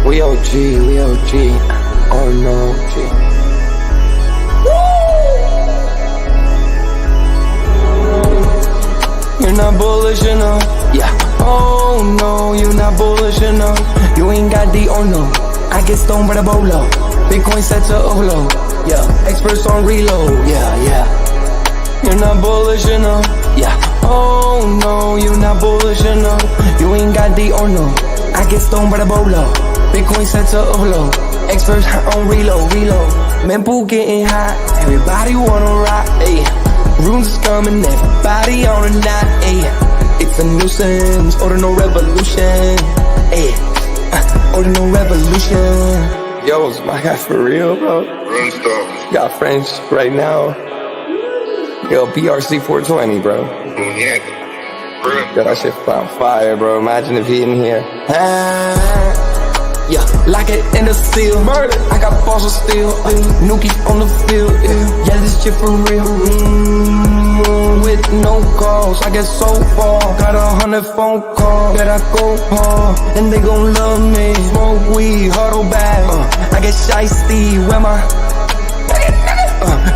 We OG, we OG. Oh no, G. You're not bullish enough. Yeah. Oh no, you're not bullish enough. You ain't got D or no. I get stoned by the bolo. Bitcoin set to overload. Yeah. Experts on reload. Yeah. You're not bullish enough. Yeah. Oh no, you're not bullish enough. You ain't got D or no. I get stoned by the bolo. Bitcoin set to overload. Experts on reload. Mempool getting hot. Everybody wanna rock. Ayy. Runes is coming. Everybody on a knot. Ayy. It's a nuisance. Ordinal Revolution. Ayy. Ordinal Revolution. Yo, it's my guy for real, bro. Got friends right now. Yo, BRC 420, bro. Yo, that shit on fire, bro. Imagine if he in here. Yeah, lock it in the seal. Merlin. I got balls of steel. Nuki on the field. Yeah, this shit for real. With no calls, I get so far. Got 100 phone calls that I go hard, and they gon' love me. Smoke weed, huddle back. I get shiesty. Where my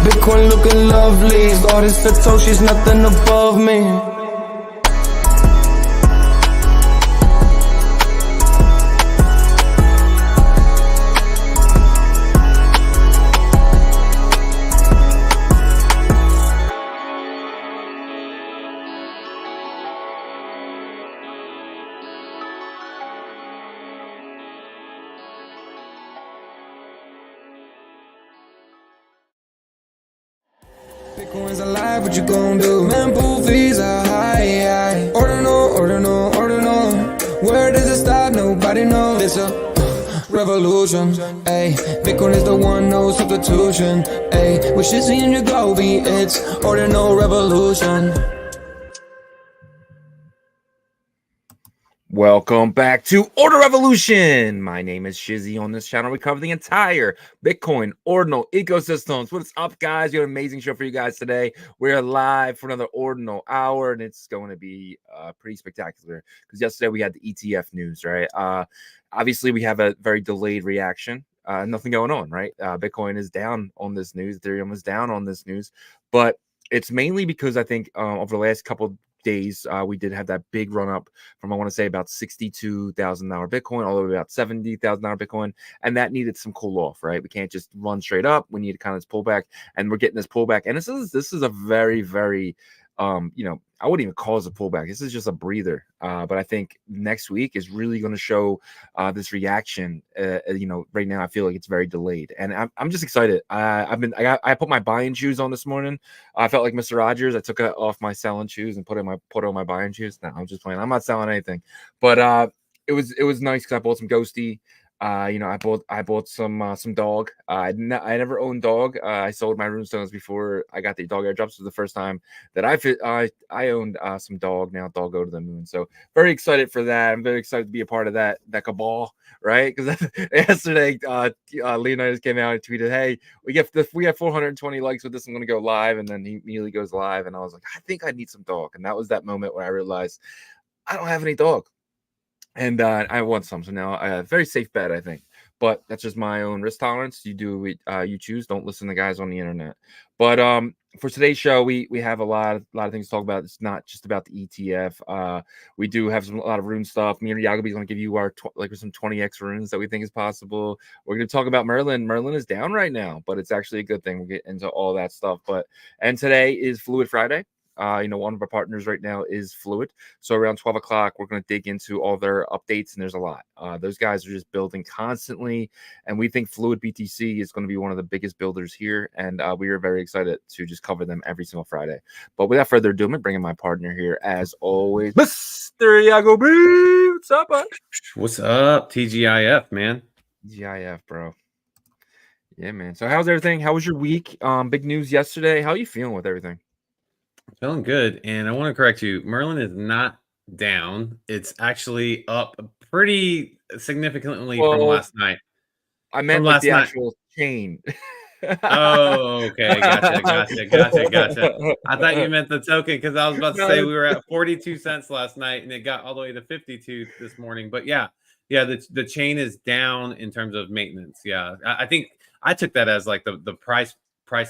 Bitcoin looking lovely. Started Satoshi's nothing above me. Bitcoin's alive, what you gon' do? Mempool fees are high. Ordinal. Where does it stop? Nobody knows. It's a revolution. Ayy, Bitcoin is the one, no substitution. Ayy, with Shizzy and Yagobi, it's Ordinal Revolution. Welcome back to Ordinal Revolution. My name is Shizzy. On this channel, we cover the entire Bitcoin Ordinal ecosystems. What's up, guys? We have an amazing show for you guys today. We're live for another Ordinal Hour, and it's going to be pretty spectacular because yesterday we had the ETF news, right? Obviously, we have a very delayed reaction. Nothing going on, right? Bitcoin is down on this news. Ethereum is down on this news, but it's mainly because I think over the last couple days we did have that big run up from I want to say about $62,000 Bitcoin all the way about $70,000 Bitcoin, and that needed some cool off, right? We can't just run straight up. We need to kind of pull back, and we're getting this pullback, and this is a very I wouldn't even call it a pullback. This is just a breather. But I think next week is really going to show this reaction. Right now I feel like it's very delayed, and I'm just excited. I put my buying shoes on this morning. I felt like Mr. Rogers. I took off my selling shoes and put on my buying shoes. No, I'm just playing. I'm not selling anything, but it was nice because I bought some Ghosty. I bought some dog. I never owned dog. I sold my runestones before I got the dog airdrops. This was the first time that I owned some dog. Now dog go to the moon. So very excited for that. I'm very excited to be a part of that cabal, right? Because yesterday Leonidas came out and tweeted, "Hey, we have 420 likes with this. I'm gonna go live," and then he immediately goes live, and I was like, I think I need some dog, and that was that moment where I realized I don't have any dog. And I want some, so now a very safe bet, I think. But that's just my own risk tolerance. You do what you choose. Don't listen to guys on the internet. But for today's show, we have a lot of things to talk about. It's not just about the ETF. We do have a lot of rune stuff. Me and Yagobi is going to give you our some 20x runes that we think is possible. We're going to talk about Merlin. Merlin is down right now, but it's actually a good thing. We'll get into all that stuff. And today is Fluid Friday. One of our partners right now is Fluid. So around 12 o'clock, we're going to dig into all their updates, and there's a lot. Those guys are just building constantly, and we think Fluid BTC is going to be one of the biggest builders here, and we are very excited to just cover them every single Friday. But without further ado, I'm bringing my partner here, as always, Mr. Yagobi. What's up, bud? What's up, TGIF, man? TGIF, bro. Yeah, man. So how's everything? How was your week? Big news yesterday. How are you feeling with everything? Feeling good, and I want to correct you. Merlin is not down. It's actually up pretty significantly from last night. I meant like the actual chain. Oh, okay. Gotcha. I thought you meant the token because I was about to say No, we were at 42 cents last night and it got all the way to 52 this morning. But yeah, the chain is down in terms of maintenance. Yeah, I think I took that as like the price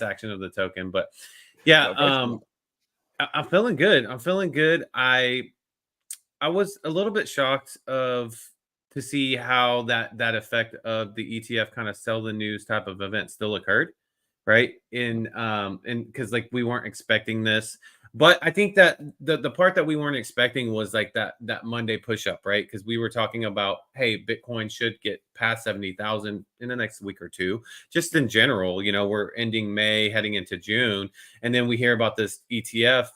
action of the token. But yeah, no, price is up. I'm feeling good. I was a little bit shocked to see how that effect of the ETF kind of sell the news type of event still occurred, right? And because like we weren't expecting this, but I think that the part that we weren't expecting was like that Monday push up, right? Because we were talking about, hey, Bitcoin should get past 70,000 in the next week or two. Just in general, we're ending May, heading into June, and then we hear about this ETF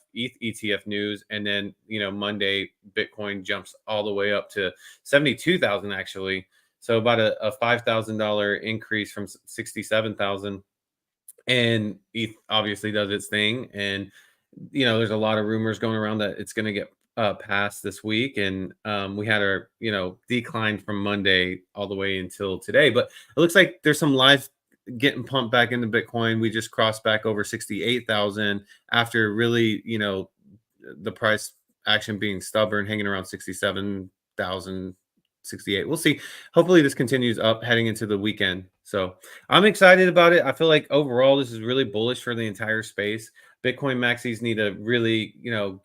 news, and then Monday Bitcoin jumps all the way up to 72,000 actually. So about a $5,000 increase from 67,000, and ETH obviously does its thing. And there's a lot of rumors going around that it's going to get passed this week, and we had our decline from Monday all the way until today. But it looks like there's some live getting pumped back into Bitcoin. We just crossed back over 68,000 after really the price action being stubborn, hanging around 67,000, 68. We'll see. Hopefully this continues up heading into the weekend. So I'm excited about it. I feel like overall this is really bullish for the entire space. Bitcoin maxis need to really,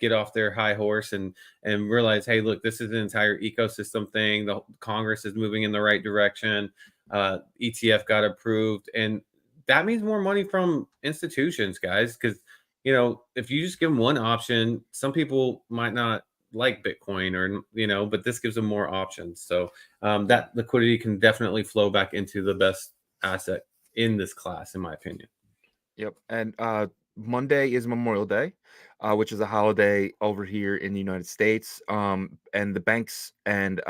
get off their high horse and realize, hey, look, this is an entire ecosystem thing. The Congress is moving in the right direction. ETF got approved, and that means more money from institutions, guys, because if you just give them one option, some people might not like Bitcoin, or but this gives them more options. So that liquidity can definitely flow back into the best asset in this class, in my opinion. Yep. And Monday is Memorial Day, which is a holiday over here in the United States. And the banks and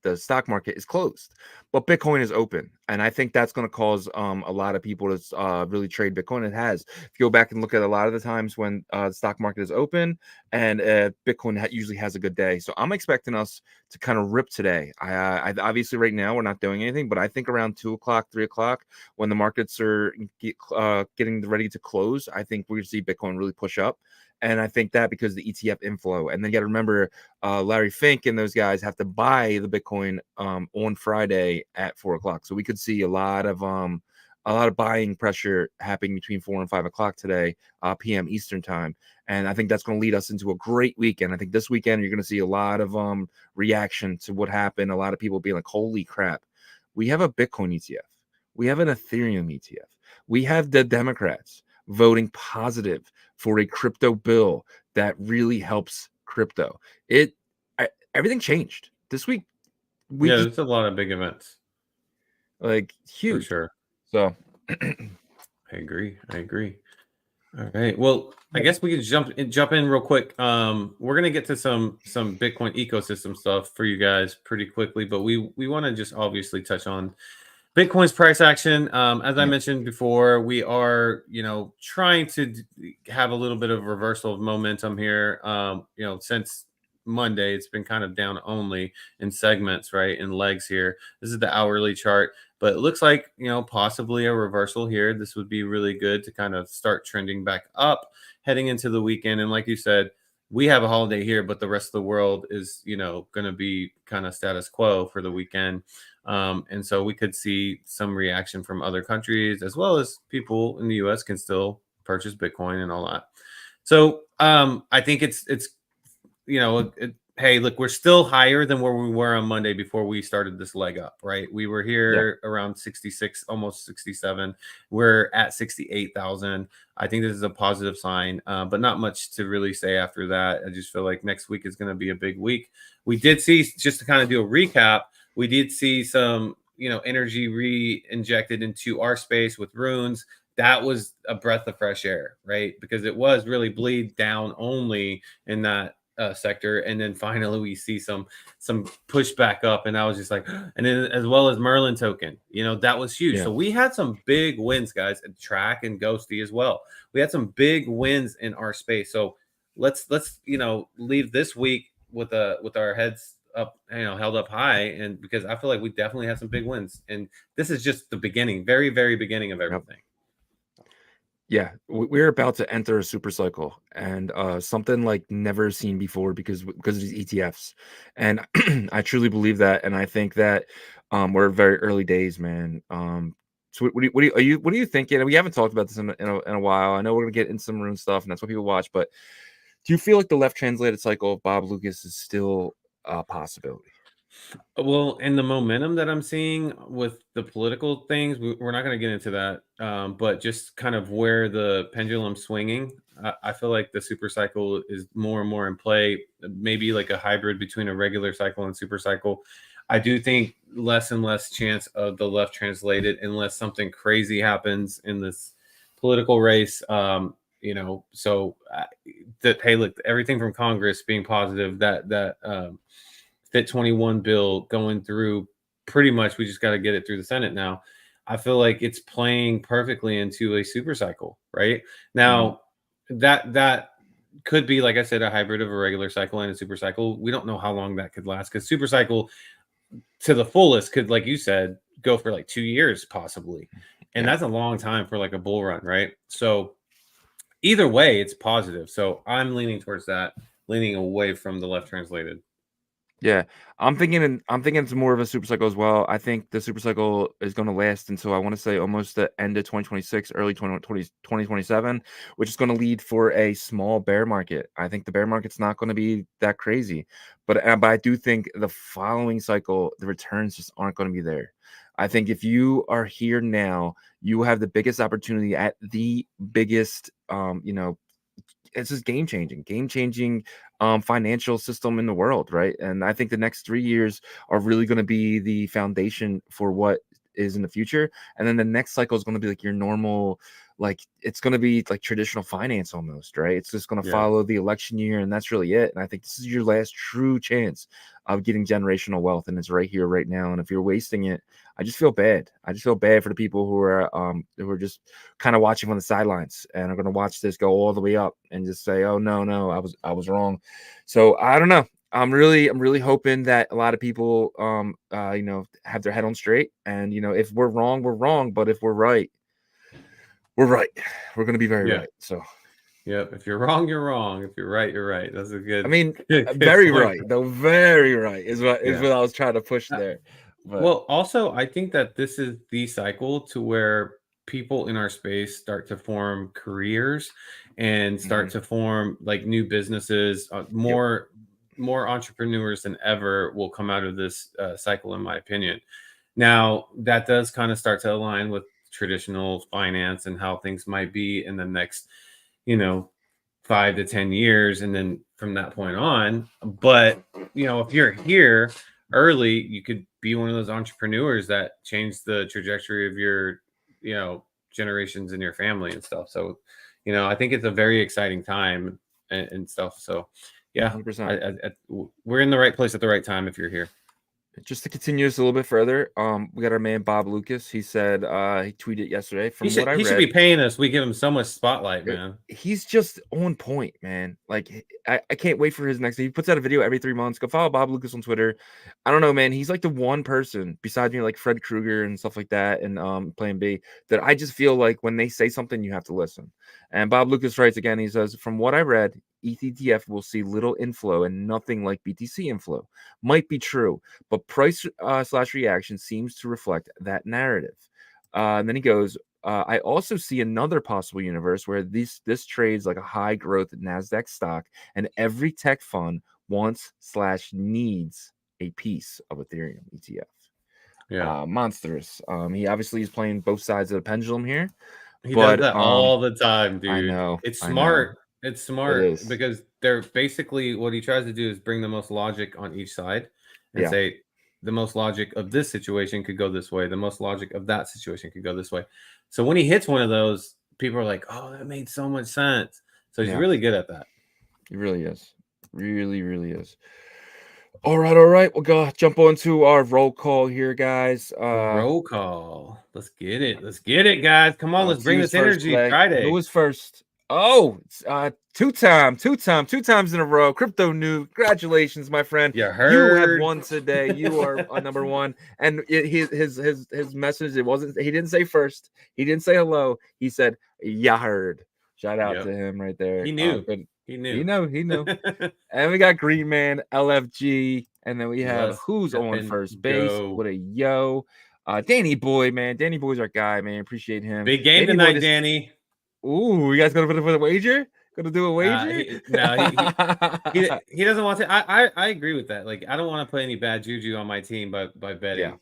the stock market is closed, but Bitcoin is open, and I think that's going to cause a lot of people to really trade Bitcoin. It has. If you go back and look at a lot of the times when the stock market is open, and Bitcoin usually has a good day. So I'm expecting us to kind of rip today. I obviously right now we're not doing anything, but I think around 2 o'clock, 3 o'clock, when the markets are getting ready to close, I think we're going to see Bitcoin really push up. And I think that because the ETF inflow, and then you got to remember, Larry Fink and those guys have to buy the Bitcoin on Friday at 4 o'clock. So we could see a lot of buying pressure happening between 4 and 5 o'clock today, p.m. Eastern time. And I think that's going to lead us into a great weekend. I think this weekend you're going to see a lot of reaction to what happened. A lot of people being like, "Holy crap, we have a Bitcoin ETF, we have an Ethereum ETF, we have the Democrats voting positive for a crypto bill that really helps crypto." Everything changed this week. We Yeah, just there's a lot of big events like for huge. sure. So I agree. All right. Well, I guess we could jump in real quick. We're gonna get to some Bitcoin ecosystem stuff for you guys pretty quickly, but we want to just obviously touch on Bitcoin's price action. As I yeah, mentioned before, we are trying to have a little bit of reversal of momentum here. Since Monday, it's been kind of down only in segments, right, in legs here. This is the hourly chart, but it looks like possibly a reversal here. This would be really good to kind of start trending back up heading into the weekend. And like you said, we have a holiday here, but the rest of the world is going to be kind of status quo for the weekend. And so we could see some reaction from other countries, as well as people in the US can still purchase Bitcoin and all that. So I think it's hey, look, we're still higher than where we were on Monday before we started this leg up, right? We were here around 66, almost 67. We're at 68,000. I think this is a positive sign, but not much to really say after that. I just feel like next week is going to be a big week. We did see, just to kind of do a recap, we did see some, energy re-injected into our space with runes. That was a breath of fresh air, right? Because it was really bleed down only in that sector, and then finally we see some push back up, and I was just like, and then as well as Merlin token, that was huge. yeah. So we had some big wins, guys, and Track and Ghosty as well. We had some big wins in our space. So let's leave this week with our heads up, held up high, and because I feel like we definitely had some big wins, and this is just the beginning, very very beginning of everything. Yeah, we're about to enter a super cycle, and something like never seen before because of these ETFs, and I truly believe that, and I think that we're very early days, man. So what do you think? We haven't talked about this in a while. I know we're gonna get in some rune stuff, and that's what people watch, but do you feel like the left translated cycle of Bob Lucas is still a possibility? Well, and the momentum that I'm seeing with the political things, we're not going to get into that. But just kind of where the pendulum's swinging, I feel like the super cycle is more and more in play, maybe like a hybrid between a regular cycle and super cycle. I do think less and less chance of the left translated unless something crazy happens in this political race. So that, hey, look, everything from Congress being positive, that Fit 21 bill going through, pretty much we just got to get it through the Senate now. I feel like it's playing perfectly into a super cycle right now. That could be, like I said, a hybrid of a regular cycle and a super cycle. We don't know how long that could last, because super cycle to the fullest could, like you said, go for like 2 years possibly, and Yeah. that's a long time for like a bull run, right? So either way, it's positive. So I'm leaning towards that, leaning away from the left translated. Yeah, I'm thinking it's more of a super cycle as well. I think the super cycle is going to last until I want to say almost the end of 2026, early 2027, which is going to lead for a small bear market. I think the bear market's not going to be that crazy, but I do think the following cycle, the returns just aren't going to be there. I think if you are here now, you have the biggest opportunity at the biggest, it's just game changing financial system in the world, right? And I think the next 3 years are really going to be the foundation for what is in the future. And then the next cycle is going to be like your normal, like it's going to be like traditional finance almost, right? It's just going to Yeah. follow the election year, and that's really it. And I think this is your last true chance of getting generational wealth, and it's right here, right now. And if you're wasting it, I just feel bad. I just feel bad for the people who are just kind of watching from the sidelines and are going to watch this go all the way up and just say, "Oh no, I was wrong." So I don't know. I'm really hoping that a lot of people have their head on straight, and if we're wrong, we're wrong, but if we're right, we're right. We're going to be very Yeah. right. So Yep. If you're wrong, you're wrong. If you're right, you're right. That's a I good, mean, good very point. right though. Very right is Yeah. what I was trying to push Uh, there. But Well, also, I think that this is the cycle to where people in our space start to form careers and start mhm, to form like new businesses. yep, More entrepreneurs than ever will come out of this cycle, in my opinion. Now, that does kind of start to align with traditional finance and how things might be in the next, you know, 5 to 10 years, and then from that point on. But if you're here early, you could be one of those entrepreneurs that change the trajectory of your, generations in your family and stuff. So, I think it's a very exciting time and stuff. So, yeah, 100%. we're in the right place at the right time if you're here. Just to continue this a little bit further, we got our man Bob Lucas. He said he tweeted yesterday. He From what should I he should be read, paying us. We give him so much spotlight, man. he's just on point, man. Like I can't wait for his next. He puts out a video every 3 months. Go follow Bob Lucas on Twitter. I don't know, man. He's like the one person besides me, like Fred Krueger and stuff like that, and Plan B, that I just feel like when they say something, you have to listen. And Bob Lucas writes again. He says, from what I read, ETTF will see little inflow and nothing like BTC inflow. Might be true, but price slash reaction seems to reflect that narrative. And then he goes, I also see another possible universe where this trades like a high growth Nasdaq stock, and every tech fund wants slash needs a piece of Ethereum ETF. Yeah. Monstrous. He obviously is playing both sides of the pendulum here, He does but that all the time, I dude. know, It's I know smart. It's it smart is. because they're basically, what he tries to do is bring the most logic on each side and Yeah, say the most logic of this situation could go this way. The most logic of that situation could go this way. So when he hits one of those, people are like, "Oh, that made so much sense." So he's yeah, really good at that. it really is. Really, really is. All right. We'll go jump on to our roll call here, guys. Roll call. Let's get it. Let's get it, guys. Come on, let's Let's see bring who's this first energy. today. Who Friday. was first? Oh, it's, two times in a row. Crypto New, congratulations, my friend. You You have heard? won today. You are number one. And his message, it wasn't. He didn't say first. He didn't say hello. He said, "Ya heard." Shout out Yep. to him right there. He knew. Good. He He knew. know. And we got Green Man, LFG, and then we have Let's who's on effing first base. go. What a yo. Danny Boy, man. Danny Boy's our guy, man. Appreciate him. Big game Danny tonight, Boy Danny. Ooh, you guys gonna put a wager? Gonna do a wager? He doesn't want to. I agree with that. Like, I don't want to put any bad juju on my team by betting. Yeah.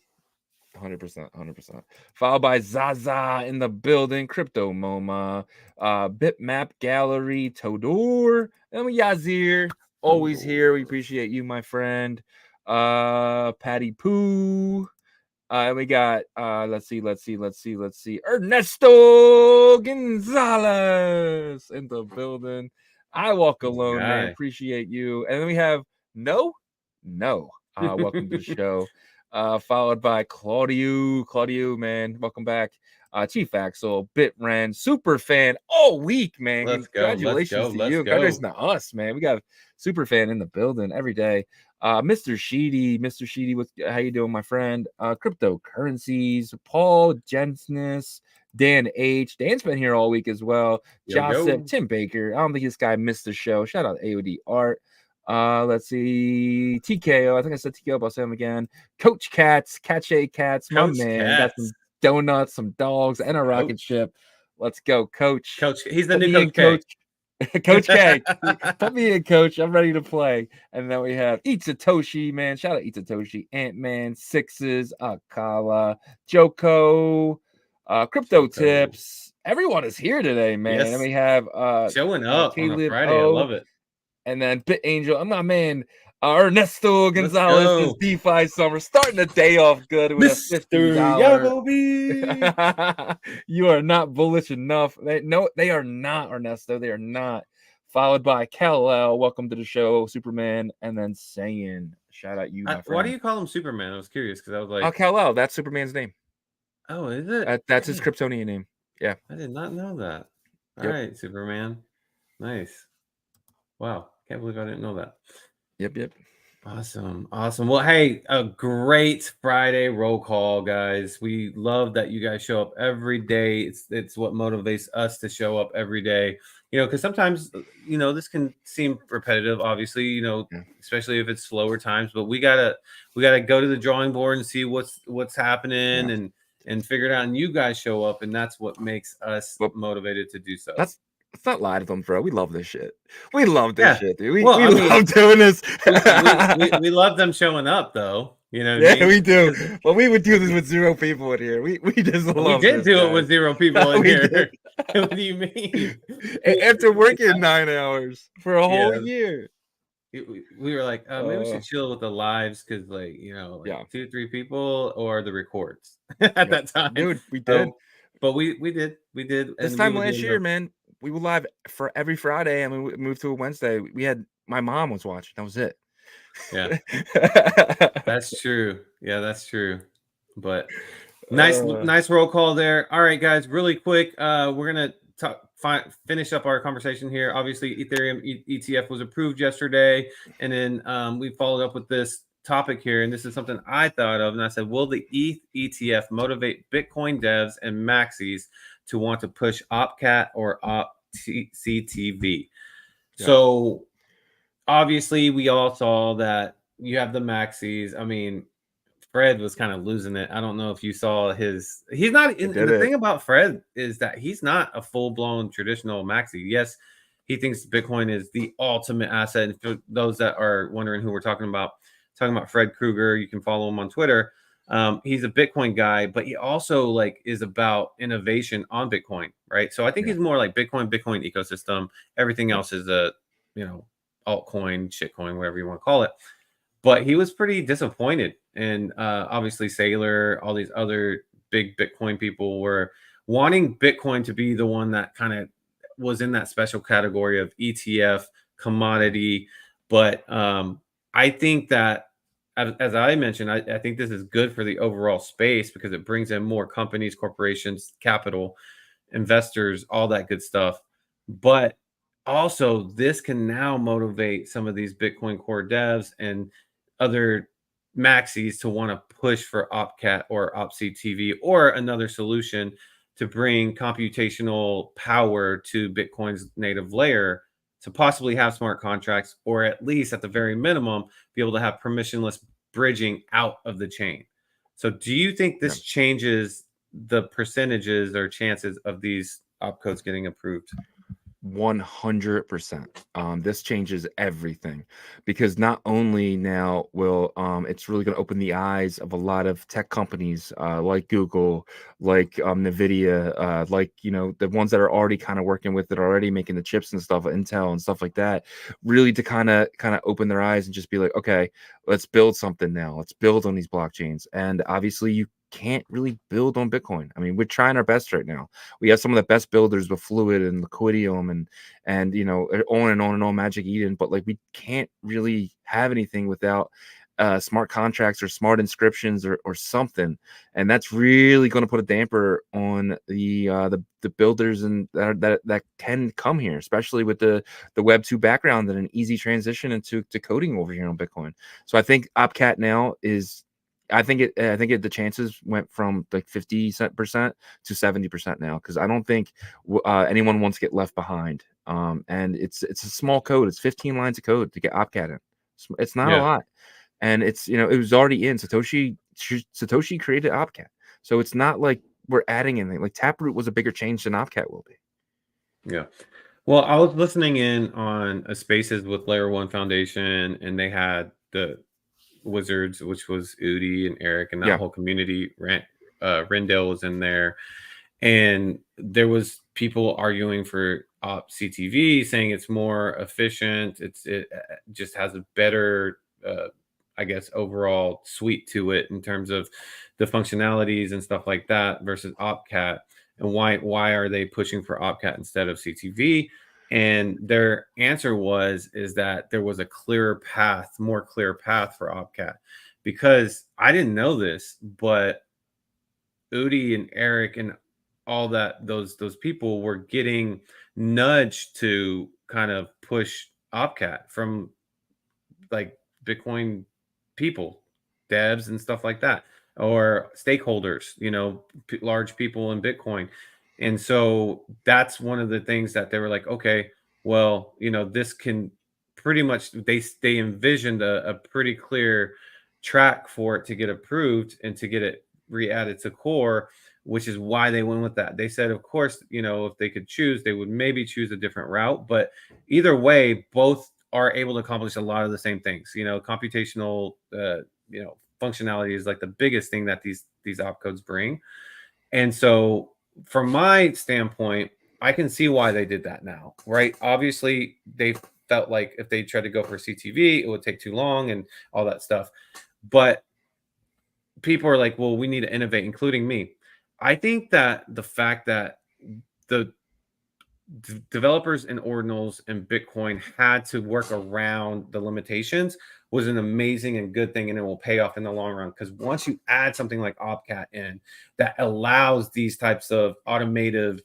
100%. Followed by Zaza in the building, Crypto MoMA, Bitmap Gallery, Todor, and Yazir, always here. We appreciate you, my friend. Patty Poo. And we got let's see. Ernesto Gonzalez in the building. I walk alone, man. Appreciate you. And then we have no. Welcome to the show. Followed by Claudio, man. Welcome back. Chief Axel, Bitran, super fan all week, man. Congratulations to you. Congratulations to us, man. We got super fan in the building every day. Mr. Sheedy, how you doing, my friend? Cryptocurrencies, Paul Jensness, Dan H. Dan's been here all week as well. Joseph, Tim Baker. I don't think this guy missed the show. Shout out AOD Art. Let's see. TKO. I think I said TKO, but I'll say him again. Coach Cats, Cache Cats, my man. Got some donuts, some dogs, and a rocket ship. Let's go, Coach. He's the new Coach. Coach K, put me in, Coach. I'm ready to play. And then we have Itsutoshi, man. Shout out Itsutoshi, Ant-Man, Sixes, Akala, Joko, Crypto Tips. Everyone is here today, man. Yes. And we have showing up on a Friday. I love it. And then Bit Angel. I'm not man. Ernesto Gonzalez is DeFi Summer, starting the day off good with Mr. Yagobi. You are not bullish enough. They are not, Ernesto. They are not. Followed by Kal-El. Welcome to the show, Superman. And then Saiyan. Shout out you, my friend. Why do you call him Superman? I was curious because I was like, Kal-El. That's Superman's name. Oh, is it? That's his Kryptonian name. Yeah. I did not know that. All right, Superman. Nice. Wow. Can't believe I didn't know that. Yep. Awesome. Well, hey, a great Friday roll call, guys. We love that you guys show up every day. It's what motivates us to show up every day. Because sometimes, this can seem repetitive, obviously, especially if it's slower times, but we gotta go to the drawing board and see what's happening and figure it out. And you guys show up, and that's what makes us motivated to do so. Let's not lie to them, bro. We love this shit. We love this shit, dude. We love doing this. we love them showing up, though. We do. But we would do this with 0 people in here. We just love. We did do it with 0 people in here. What do you mean? After working 9 hours for a whole year, we were like, maybe we should chill with the lives because, 2 3 people or the records at that time, dude. We did. But we did. This time last year, man. We were live for every Friday, and we moved to a Wednesday. We had my mom was watching. That was it. Yeah, that's true. Yeah, that's true. But nice roll call there. All right, guys, really quick. We're gonna finish up our conversation here. Obviously, Ethereum ETF was approved yesterday, and then we followed up with this topic here, and this is something I thought of, and I said, will the ETH ETF motivate Bitcoin devs and maxis to want to push OpCat or OpCTV? Yeah. So obviously we all saw that you have the maxis. I mean, Fred was kind of losing it. I don't know if you saw he's not the thing about Fred is that he's not a full-blown traditional maxi. Yes, he thinks Bitcoin is the ultimate asset. And for those that are wondering who we're talking about Fred Krueger, you can follow him on Twitter. He's a Bitcoin guy, but he also is about innovation on Bitcoin, right? So I think he's more like Bitcoin ecosystem. Everything else is a, altcoin, shitcoin, whatever you want to call it. But he was pretty disappointed. And obviously Saylor, all these other big Bitcoin people were wanting Bitcoin to be the one that kind of was in that special category of ETF commodity. But I think that, as I mentioned, I think this is good for the overall space because it brings in more companies, corporations, capital, investors, all that good stuff. But also, this can now motivate some of these Bitcoin core devs and other maxis to want to push for OpCat or OpCTV or another solution to bring computational power to Bitcoin's native layer to possibly have smart contracts, or at least at the very minimum, be able to have permissionless bridging out of the chain. So do you think this changes the percentages or chances of these opcodes getting approved? 100%. This changes everything, because not only now will it's really going to open the eyes of a lot of tech companies like Google, like Nvidia, like, you know, the ones that are already kind of working with it, already making the chips and stuff, Intel and stuff like that, really to kind of open their eyes and just be like, okay, let's build something now. Let's build on these blockchains. And obviously you can't really build on Bitcoin. I mean, we're trying our best right now. We have some of the best builders with Fluid and Liquidium and you know, on and on and on, Magic Eden, but like we can't really have anything without smart contracts or smart inscriptions or something, and that's really going to put a damper on the builders and that can come here, especially with the Web 2 background and an easy transition into coding over here on Bitcoin. So I think OpCat now is, I think the chances went from like 50% to 70% now, because I don't think anyone wants to get left behind. And it's a small code. It's 15 lines of code to get OpCat in. It's not a lot, and it's, you know, it was already in. Satoshi created OpCat, so it's not like we're adding anything. Like Taproot was a bigger change than OpCat will be. Yeah. Well, I was listening in on a Spaces with Layer One Foundation, and they had the Wizards, which was Udi and Eric, and that whole community. Rendell was in there, and there was people arguing for OpCTV, saying it's more efficient. It just has a better, I guess, overall suite to it in terms of the functionalities and stuff like that versus OpCat. And why are they pushing for OpCat instead of CTV? And their answer is that there was a more clear path for OpCat, because I didn't know this, but Udi and Eric and all those people were getting nudged to kind of push OpCat from like Bitcoin people, devs and stuff like that, or stakeholders, you know, large people in Bitcoin. And so that's one of the things that they were like, okay, well, you know, this can pretty much, they envisioned a pretty clear track for it to get approved and to get it re-added to core, which is why they went with that. They said, of course, you know, if they could choose, they would maybe choose a different route, but either way, both are able to accomplish a lot of the same things. You know, computational, you know, functionality is like the biggest thing that these opcodes bring. And so, from my standpoint, I can see why they did that now, right? Obviously, they felt like if they tried to go for CTV, it would take too long and all that stuff. But people are like, well, we need to innovate, including me. I think that the fact that the developers and ordinals and Bitcoin had to work around the limitations was an amazing and good thing, and it will pay off in the long run. Because once you add something like OpCat in that allows these types of automated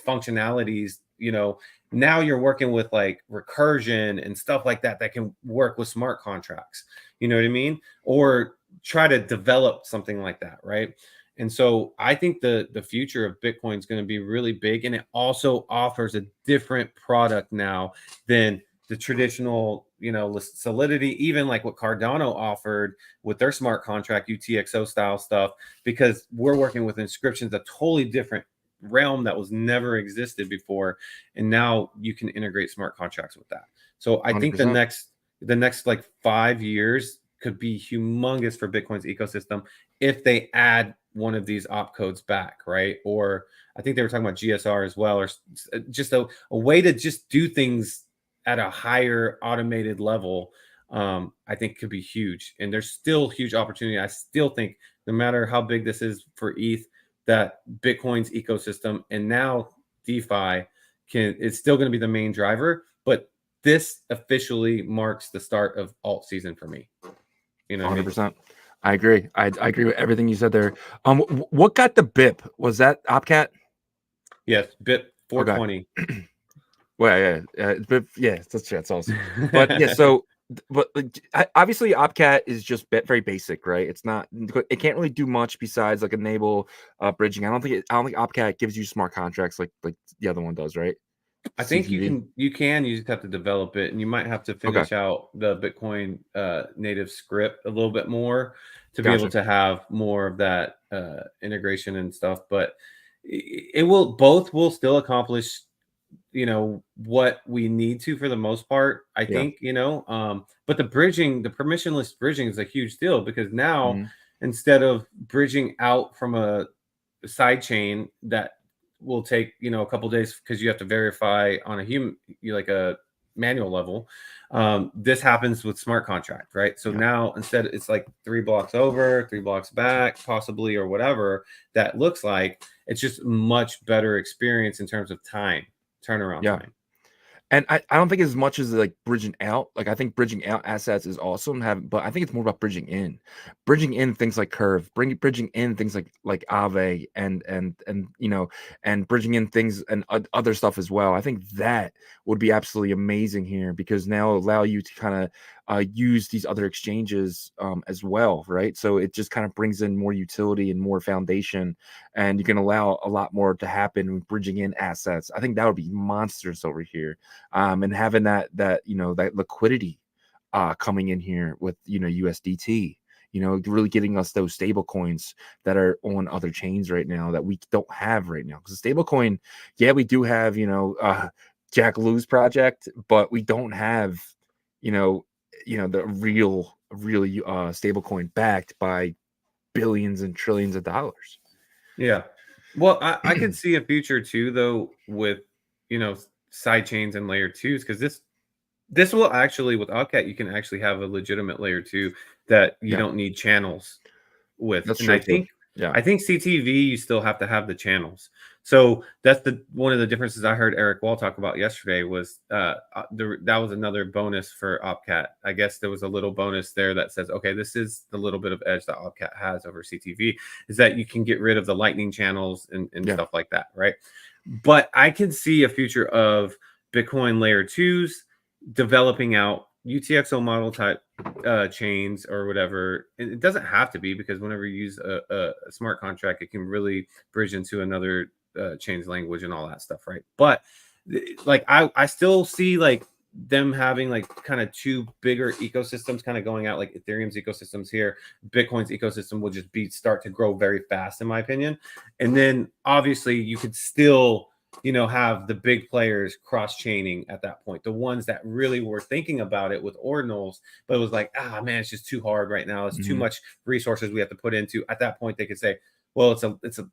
functionalities, you know, now you're working with like recursion and stuff like that that can work with smart contracts. You know what I mean? Or try to develop something like that, right? And so I think the future of Bitcoin is going to be really big, and it also offers a different product now than the traditional, you know, Solidity, even like what Cardano offered with their smart contract UTXO style stuff, because we're working with inscriptions, a totally different realm that was never existed before, and now you can integrate smart contracts with that. So I think 100%. the next like 5 years could be humongous for Bitcoin's ecosystem if they add one of these opcodes back, right? Or I think they were talking about GSR as well, or just a way to just do things at a higher automated level. I think could be huge, and there's still huge opportunity. I still think no matter how big this is for ETH, that Bitcoin's ecosystem and now DeFi it's still going to be the main driver. But this officially marks the start of alt season for me. You know, 100%. I agree. I agree with everything you said there. What got the BIP? Was that OpCat? Yes, BIP 420. Okay. Well, but yeah, that's awesome. But yeah, so but like, obviously Opcat is just very basic, right? It's not, it can't really do much besides like enable bridging. I don't think Opcat gives you smart contracts like the other one does, right? I think CTV. you just have to develop it, and you might have to Okay, finish out the Bitcoin native script a little bit more to be able gotcha. to have more of that integration and stuff. But it will, both will still accomplish, what we need to for the most part, I Yeah. think. But the bridging, the permissionless bridging is a huge deal, because now, Mhm. instead of bridging out from a side chain that will take a couple days because you have to verify on a human, like a manual level, this happens with smart contract, right? So Yeah. now, instead, it's like 3 blocks over, 3 blocks back, possibly, or whatever that looks like. It's just much better experience in terms of time, turnaround Yeah. time. And I don't think as much as like bridging out. Like I think bridging out assets is awesome, but I think it's more about bridging in things like Curve, bridging in things like Aave and and bridging in things and other stuff as well. I think that would be absolutely amazing here, because now it'll allow you to kind of use these other exchanges as well, right? So it just kind of brings in more utility and more foundation, and you can allow a lot more to happen with bridging in assets. I think that would be monsters over here, and having that liquidity coming in here with USDT, really getting us those stable coins that are on other chains right now that we don't have right now. Because the stable coin, yeah, we do have Jack Lou's project, but we don't have you know the really stable coin backed by billions and trillions of dollars. Yeah. Well, I could see a future too, though, with side chains and layer twos, because this will actually, with Opcat, you can actually have a legitimate layer two that you Yeah, don't need channels with. that's And true too. Yeah. I think CTV, you still have to have the channels. So that's the one of the differences I heard Eric Wall talk about yesterday, was that was another bonus for Opcat. I guess there was a little bonus there that says, okay, this is the little bit of edge that Opcat has over CTV, is that you can get rid of the lightning channels and Yeah. stuff like that, right? But I can see a future of Bitcoin layer twos developing out UTXO model type chains or whatever. And it doesn't have to be, because whenever you use a smart contract, it can really bridge into another chain's language and all that stuff, right? But like I still see like them having like kind of two bigger ecosystems kind of going out, like Ethereum's ecosystems here. Bitcoin's ecosystem will just start to grow very fast, in my opinion. And then obviously you could still have the big players cross-chaining at that point, the ones that really were thinking about it with ordinals, but it was like, man, it's just too hard right now, it's too Mhm. much resources we have to put into. At that point, they could say, well,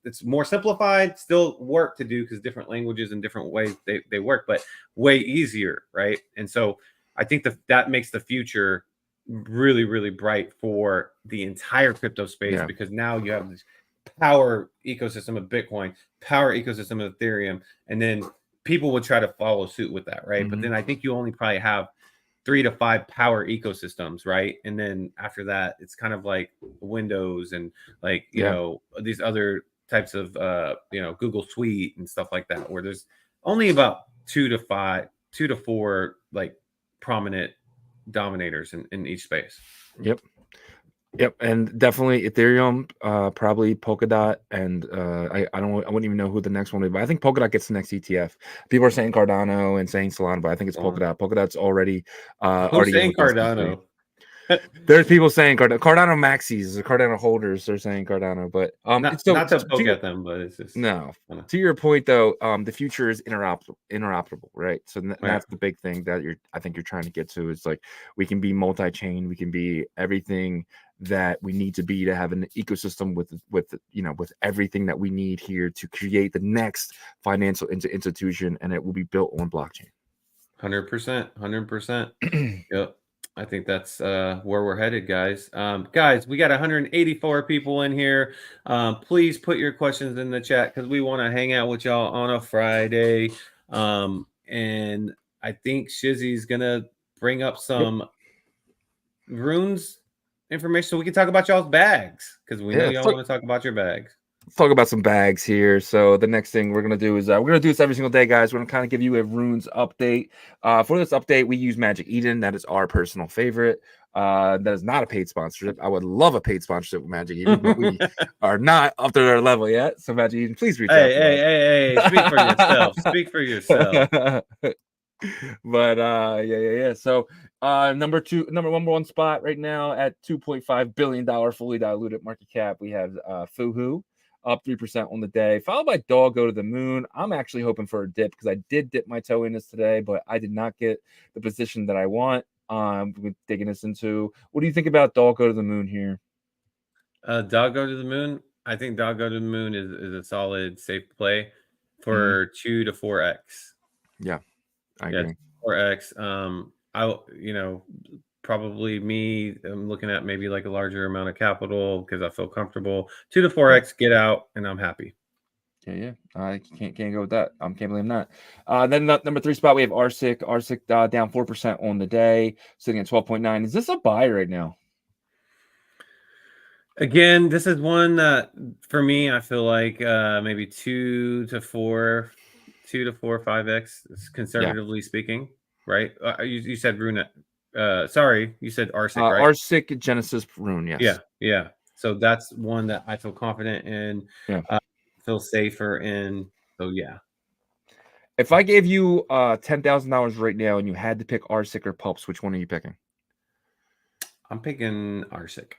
it's more simplified, still work to do, because different languages and different ways they work, but way easier, right? And so I think that makes the future really, really bright for the entire crypto space, Yeah. because now you have this power ecosystem of Bitcoin, power ecosystem of Ethereum, and then people would try to follow suit with that, right? But Mhm. then I think you only probably have 3 to 5 power ecosystems, right? And then after that, it's kind of like Windows and like Yeah. these other types of Google Suite and stuff like that, where there's only about 2 to 4 like prominent dominators in each space. Yep. Yep, and definitely Ethereum, probably Polkadot, and I wouldn't even know who the next one would be, but I think Polkadot gets the next ETF. People are saying Cardano and saying Solana, but I think it's Polkadot. Polkadot's Who's already in saying with S&P. Cardano? There's people saying Cardano maxis, the Cardano holders are saying Cardano, but Not to poke at them, but it's just no. kinda, To your point, though, the future is interoperable, right? So right. that's the big thing that I think you're trying to get to. Is like we can be multi-chain, we can be everything that we need to be to have an ecosystem with everything that we need here to create the next financial institution, and it will be built on blockchain. 100%, 100%. Yep. I think that's where we're headed, guys. Guys, we got 184 people in here. Please put your questions in the chat, because we want to hang out with y'all on a Friday. And I think Shizzy's gonna bring up Yep. some runes information so we can talk about y'all's bags, because we know Yeah. y'all want to talk about your bags. let's talk about some bags here. So the next thing we're gonna do is we're gonna do this every single day, guys. We're gonna kind of give you a runes update. For this update, we use Magic Eden. That is our personal favorite. That is not a paid sponsorship. I would love a paid sponsorship with Magic Eden, but we are not up to their level yet. So Magic Eden, please reach out to us. Hey, speak for yourself. Speak for yourself. But yeah. So number one spot right now at $2.5 billion fully diluted market cap. We have Fuhu up 3% on the day, followed by Dog Go to the Moon. I'm actually hoping for a dip because I did dip my toe in this today, but I did not get the position that I want. We're digging this into. What do you think about Dog Go to the Moon here? Dog Go to the Moon. I think Dog Go to the Moon is a solid, safe play for 2 to 4x. Yeah, I agree. 4x. Probably me. I'm looking at maybe like a larger amount of capital because I feel comfortable. 2 to 4x, get out, and I'm happy. Yeah. I can't go with that. I can't believe that. Then number 3 spot we have RSIC. RSIC down 4% on the day, sitting at 12.9. Is this a buy right now? Again, this is one that for me, I feel like maybe 2 to 4, 5x, conservatively speaking, right? You said runic. Sorry, you said RSIC, right? RSIC Genesis rune, yes. Yeah. So that's one that I feel confident in. Yeah. Feel safer in. So yeah. If I gave you $10,000 right now and you had to pick RSIC or Pulps, which one are you picking? I'm picking RSIC.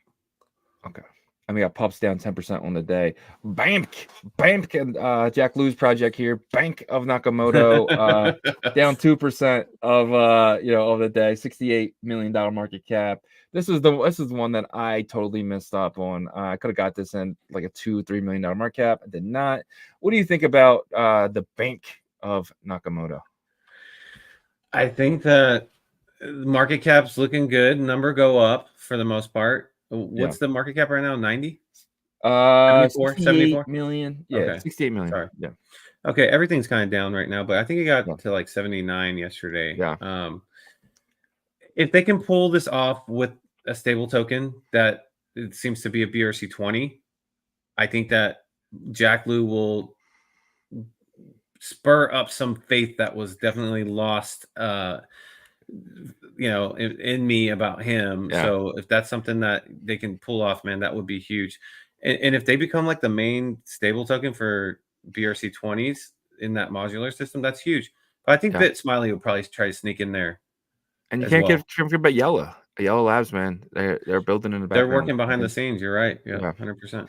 Okay. And we got Pups down 10% on the day. Bank and Jack Lou's project here. Bank of Nakamoto down 2% of the day. $68 million market cap. This is the one that I totally missed up on. I could have got this in like a $2-3 million market cap. I did not. What do you think about the Bank of Nakamoto? I think that market cap's looking good. Number go up for the most part. What's the market cap right now? 90? 74 million. Yeah, okay. 68 million. Sorry. Yeah. Okay, everything's kind of down right now, but I think it got to like 79 yesterday. Yeah. If they can pull this off with a stable token that it seems to be a BRC20, I think that Jack Lou will spur up some faith that was definitely lost in me about him. Yeah. So if that's something that they can pull off, man, that would be huge. And if they become like the main stable token for BRC 20s in that modular system, that's huge. But I think that Smiley will probably try to sneak in there. And you can't forget about Yellow Labs, man. They're building in the background. They're working behind the scenes. You're right. Yeah. 100%.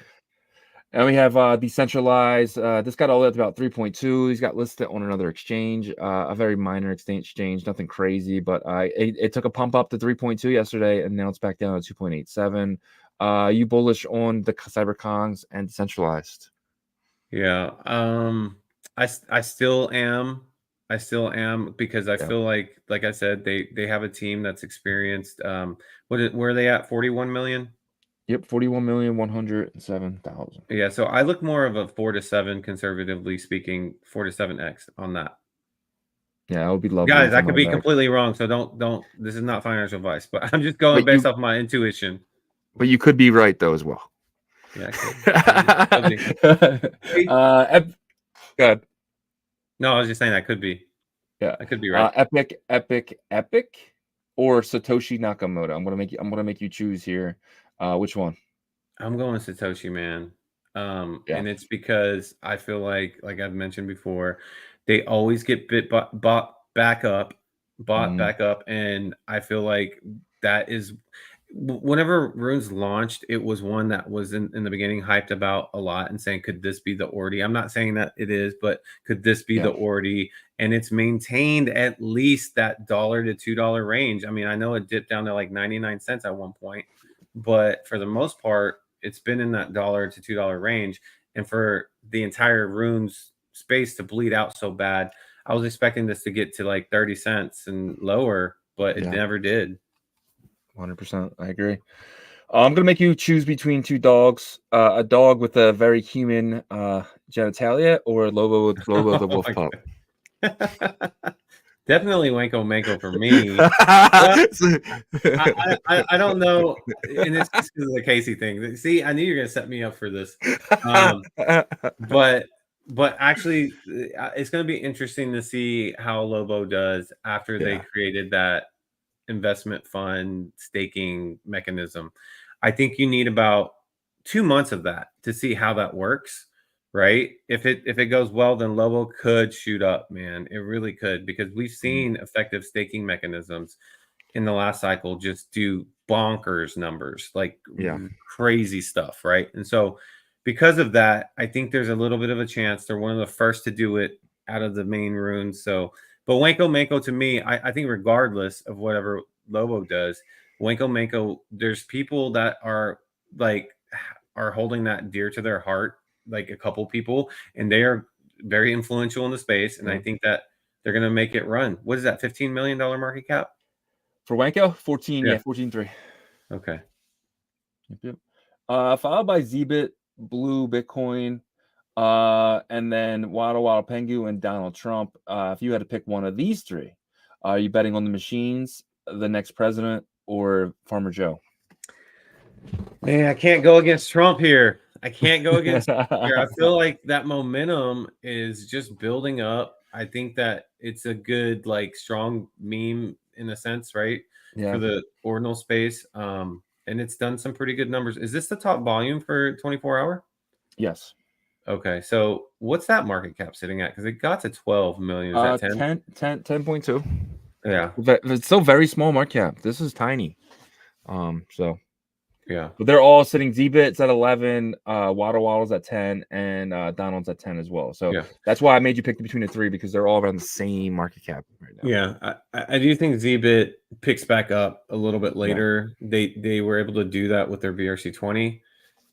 And we have decentralized. This got all the way up to about 3.2. He's got listed on another exchange, a very minor exchange, nothing crazy. But it took a pump up to 3.2 yesterday, and now it's back down to 2.87. You bullish on the CyberKongs and decentralized? Yeah, I still am. Because I feel like I said, they have a team that's experienced. Where are they at? 41 million. Yep, 41,107,000. Yeah, so I look more of a 4 to 7, conservatively speaking, 4 to 7x on that. Yeah, that would be lovely. Guys, I could be completely wrong, so don't. This is not financial advice, but I'm just going based off my intuition. But you could be right though as well. Yeah, good. No, I was just saying I could be. Yeah, I could be right. Epic, or Satoshi Nakamoto. I'm gonna make you choose here. Which one? I'm going Satoshi, man. And it's because I feel like I've mentioned before, they always get bought back up, and I feel like that is whenever Runes launched, it was one that was in the beginning hyped about a lot and saying, could this be the Ordi? I'm not saying that it is, but could this be the Ordi? And it's maintained at least that $1 to $2 range. I mean, I know it dipped down to like 99 cents at one point, but for the most part, it's been in that $1 to $2 range. And for the entire Runes space to bleed out so bad, I was expecting this to get to like 30 cents and lower, but it never did. 100%. I agree. I'm going to make you choose between two dogs, a dog with a very human genitalia or Lobo the wolf pup. Definitely Wanko Manko for me. I don't know, and it's just because of the Casey thing. See, I knew you were gonna set me up for this. But actually, it's gonna be interesting to see how Lobo does after they created that investment fund staking mechanism. I think you need about 2 months of that to see how that works. Right. If it goes well, then Lobo could shoot up, man. It really could, because we've seen effective staking mechanisms in the last cycle just do bonkers numbers, like crazy stuff, right? And so because of that, I think there's a little bit of a chance they're one of the first to do it out of the main runes. So, but Wanko Manko to me, I think regardless of whatever Lobo does, Wanko Manko, there's people that are holding that dear to their heart, like a couple people, and they are very influential in the space. And I think that they're going to make it run. What is that? $15 million market cap for Wanko? 14, 14.3. Okay. Yep. Followed by Zbit, Blue, Bitcoin, and then Waddle Waddle Pengu and Donald Trump. If you had to pick one of these three, are you betting on the machines, the next president, or Farmer Joe? Man, I can't go against Trump here. I can't go against Trump here. I feel like that momentum is just building up. I think that it's a good, like, strong meme in a sense, right? For the ordinal space. And it's done some pretty good numbers. Is this the top volume for 24 hour? Yes. Okay. So what's that market cap sitting at? Because it got to 12 million. Is that 10? 10.2. Yeah. It's still very small market cap. This is tiny. So yeah. But they're all sitting. Zbit's at 11, Waddle Waddle's at 10, and Donald's at 10 as well. So that's why I made you pick between the three, because they're all around the same market cap right now. Yeah, I do think Zbit picks back up a little bit later. They were able to do that with their BRC20.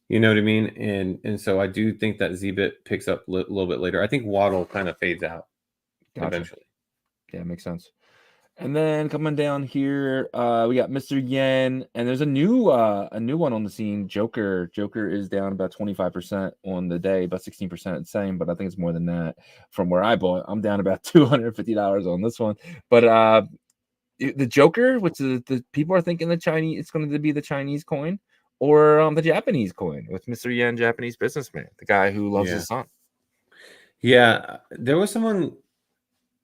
You know what I mean? And so I do think that Zbit picks up a little bit later. I think Waddle kind of fades out eventually. Yeah, makes sense. And then coming down here, we got Mr. Yen, and there's a new one on the scene. Joker is down about 25% on the day, about 16% same, but I think it's more than that from where I bought. I'm down about $250 on this one. But the Joker, which is the people are thinking it's going to be the Chinese coin, or the Japanese coin with Mr. Yen, Japanese businessman, the guy who loves his son. Yeah, there was someone.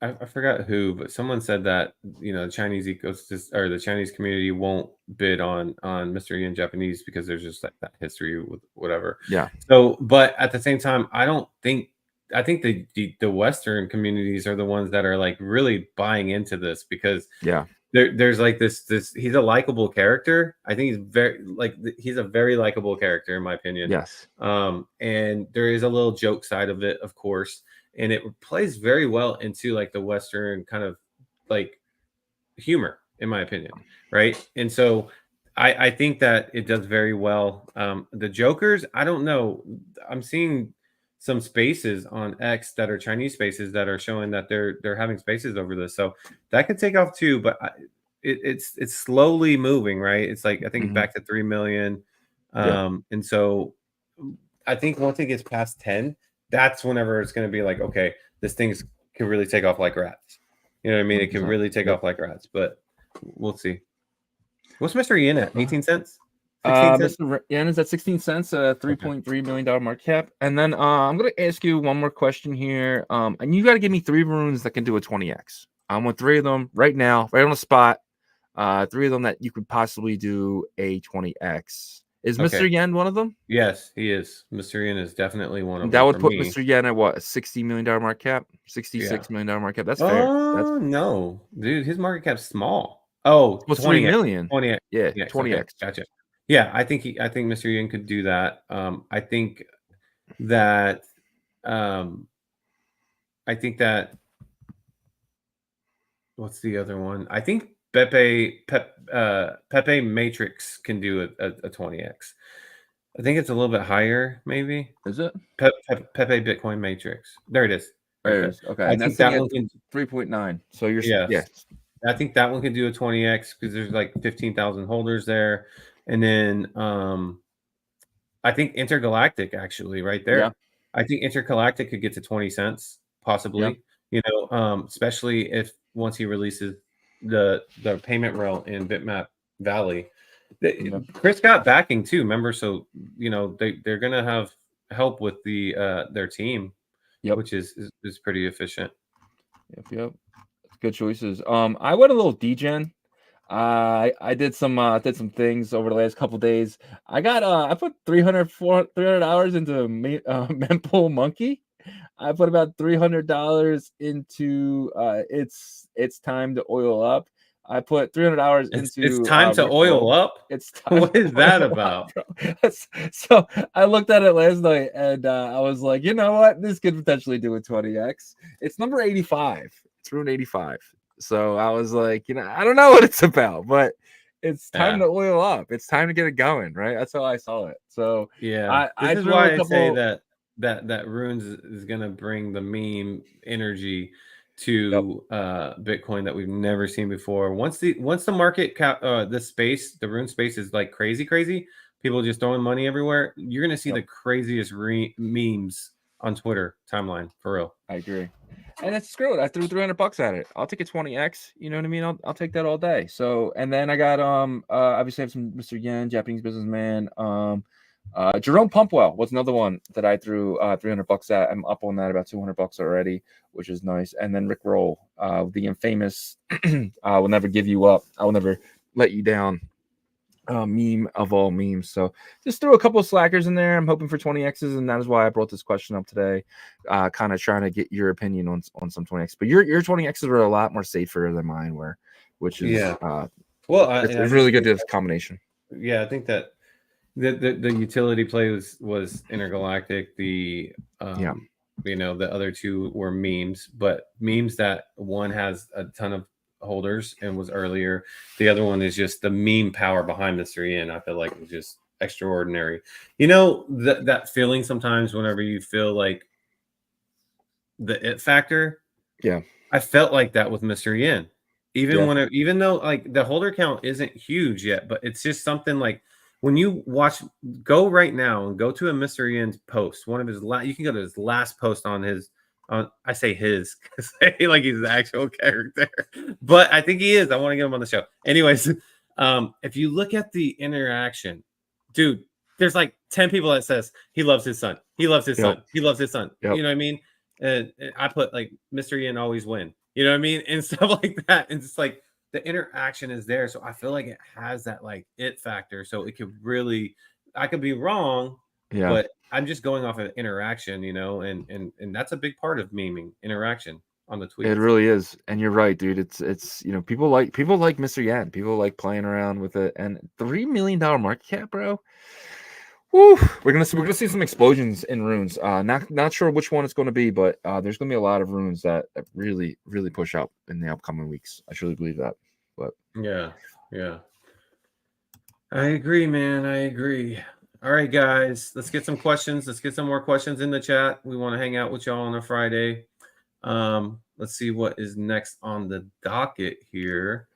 I forgot who, but someone said that, the Chinese ecosystem or the Chinese community won't bid on Mr. Yen Japanese because there's just that history with whatever. Yeah. So, but at the same time, I think the Western communities are the ones that are like really buying into this, because there's like this he's a likable character. I think he's a very likable character in my opinion. Yes. And there is a little joke side of it, of course. And it plays very well into like the Western kind of like humor, in my opinion, right? And so I think that it does very well. The Jokers, I don't know. I'm seeing some spaces on X that are Chinese spaces that are showing that they're having spaces over this, so that could take off too. But it's slowly moving, right? It's like I think back to 3 million, and so I think once it gets past 10. That's whenever it's going to be like, okay, this thing can really take off like rats. You know what I mean? It can really take off like rats, but we'll see. What's Mr. Yen at? 18 cents? 16 cents? Mr. Yen is at 16 cents, $3.3 million market cap. And then I'm going to ask you one more question here. And you got to give me 3 runes that can do a 20x. I want 3 of them right now, right on the spot. 3 of them that you could possibly do a 20x. Is Mr. Yen one of them? Yes, he is. Mr. Yen is definitely one of them. That would put Mr. Yen at what? A $60 million market cap? $66 million market cap. That's fair. Oh, no. Dude, his market cap's small. Oh, well, 20 million. 20x. Yeah, 20x. Okay. Gotcha. Yeah, I think Mr. Yen could do that. I think that what's the other one? I think Pepe Matrix can do a 20x. I think it's a little bit higher, maybe. Is it? Pepe Bitcoin Matrix. There it is. There it is. Okay. I think that one can 3.9. So you're yes. I think that one can do a 20x because there's like 15,000 holders there. And then I think Intergalactic actually right there. Yeah. I think Intergalactic could get to 20 cents possibly. So especially if once he releases the payment rail in Bitmap Valley, Chris got backing too. Remember, so they're gonna have help with the their team, which is pretty efficient. Yep. Good choices. I went a little degen. I did some things over the last couple days. I put 300 hours into Mempool Monkey. I put about $300 into it's time to oil up. I put 300 hours into it's time to oil up. It's time. What is that about? So I looked at it last night and I was like, you know what? This could potentially do a 20x. It's number 85. It's rune 85. So I was like, I don't know what it's about, but it's time to oil up. It's time to get it going, right? That's how I saw it. So yeah, this is why I say that runes is gonna bring the meme energy to Bitcoin that we've never seen before. Once the market cap, the rune space is like crazy. People just throwing money everywhere. You're gonna see the craziest memes on Twitter timeline for real. I agree. And it's screwed. I threw $300 at it. I'll take a 20x. You know what I mean? I'll take that all day. So, and then I got obviously I have some Mr. Yen, Japanese businessman. Jerome Pumpwell was another one that I threw $300 at. I'm up on that about $200 already, which is nice. And then Rick Roll, the infamous "I will never give you up. I will never let you down" meme of all memes. So just threw a couple of slackers in there. I'm hoping for 20x's, and that is why I brought this question up today. Kind of trying to get your opinion on some 20x. But your 20x's are a lot more safer than mine were, which is it's really good this combination. Yeah, I think that the utility play was intergalactic. The the other two were memes, but memes that one has a ton of holders and was earlier. The other one is just the meme power behind Mr. Ian. I feel like it was just extraordinary. That feeling sometimes whenever you feel like the it factor. Yeah, I felt like that with Mr. Ian. Even though like the holder count isn't huge yet, but it's just something like when you go right now and go to a Mr. Ian's post, one of his you can go to his last post on his. I say his because like he's the actual character, but I think he is. I want to get him on the show. Anyways, if you look at the interaction, dude, there's like 10 people that says he loves his son. He loves his son. He loves his son. You know what I mean? And I put like Mr. Ian always win. You know what I mean? And stuff like that. And it's like the interaction is there. So I feel like it has that like it factor. So it could really, I could be wrong. Yeah. But I'm just going off of interaction, and that's a big part of meming interaction on the tweet. It really is, and you're right, dude. It's people like Mr. Yan. People like playing around with it, and $3 million market cap, bro. Woo! We're gonna see some explosions in runes. Not sure which one it's going to be, but there's going to be a lot of runes that really push up in the upcoming weeks. I truly believe that. But yeah, I agree, man. I agree. All right, guys, let's get some questions. Let's get some more questions in the chat. We want to hang out with y'all on a Friday. Let's see what is next on the docket here.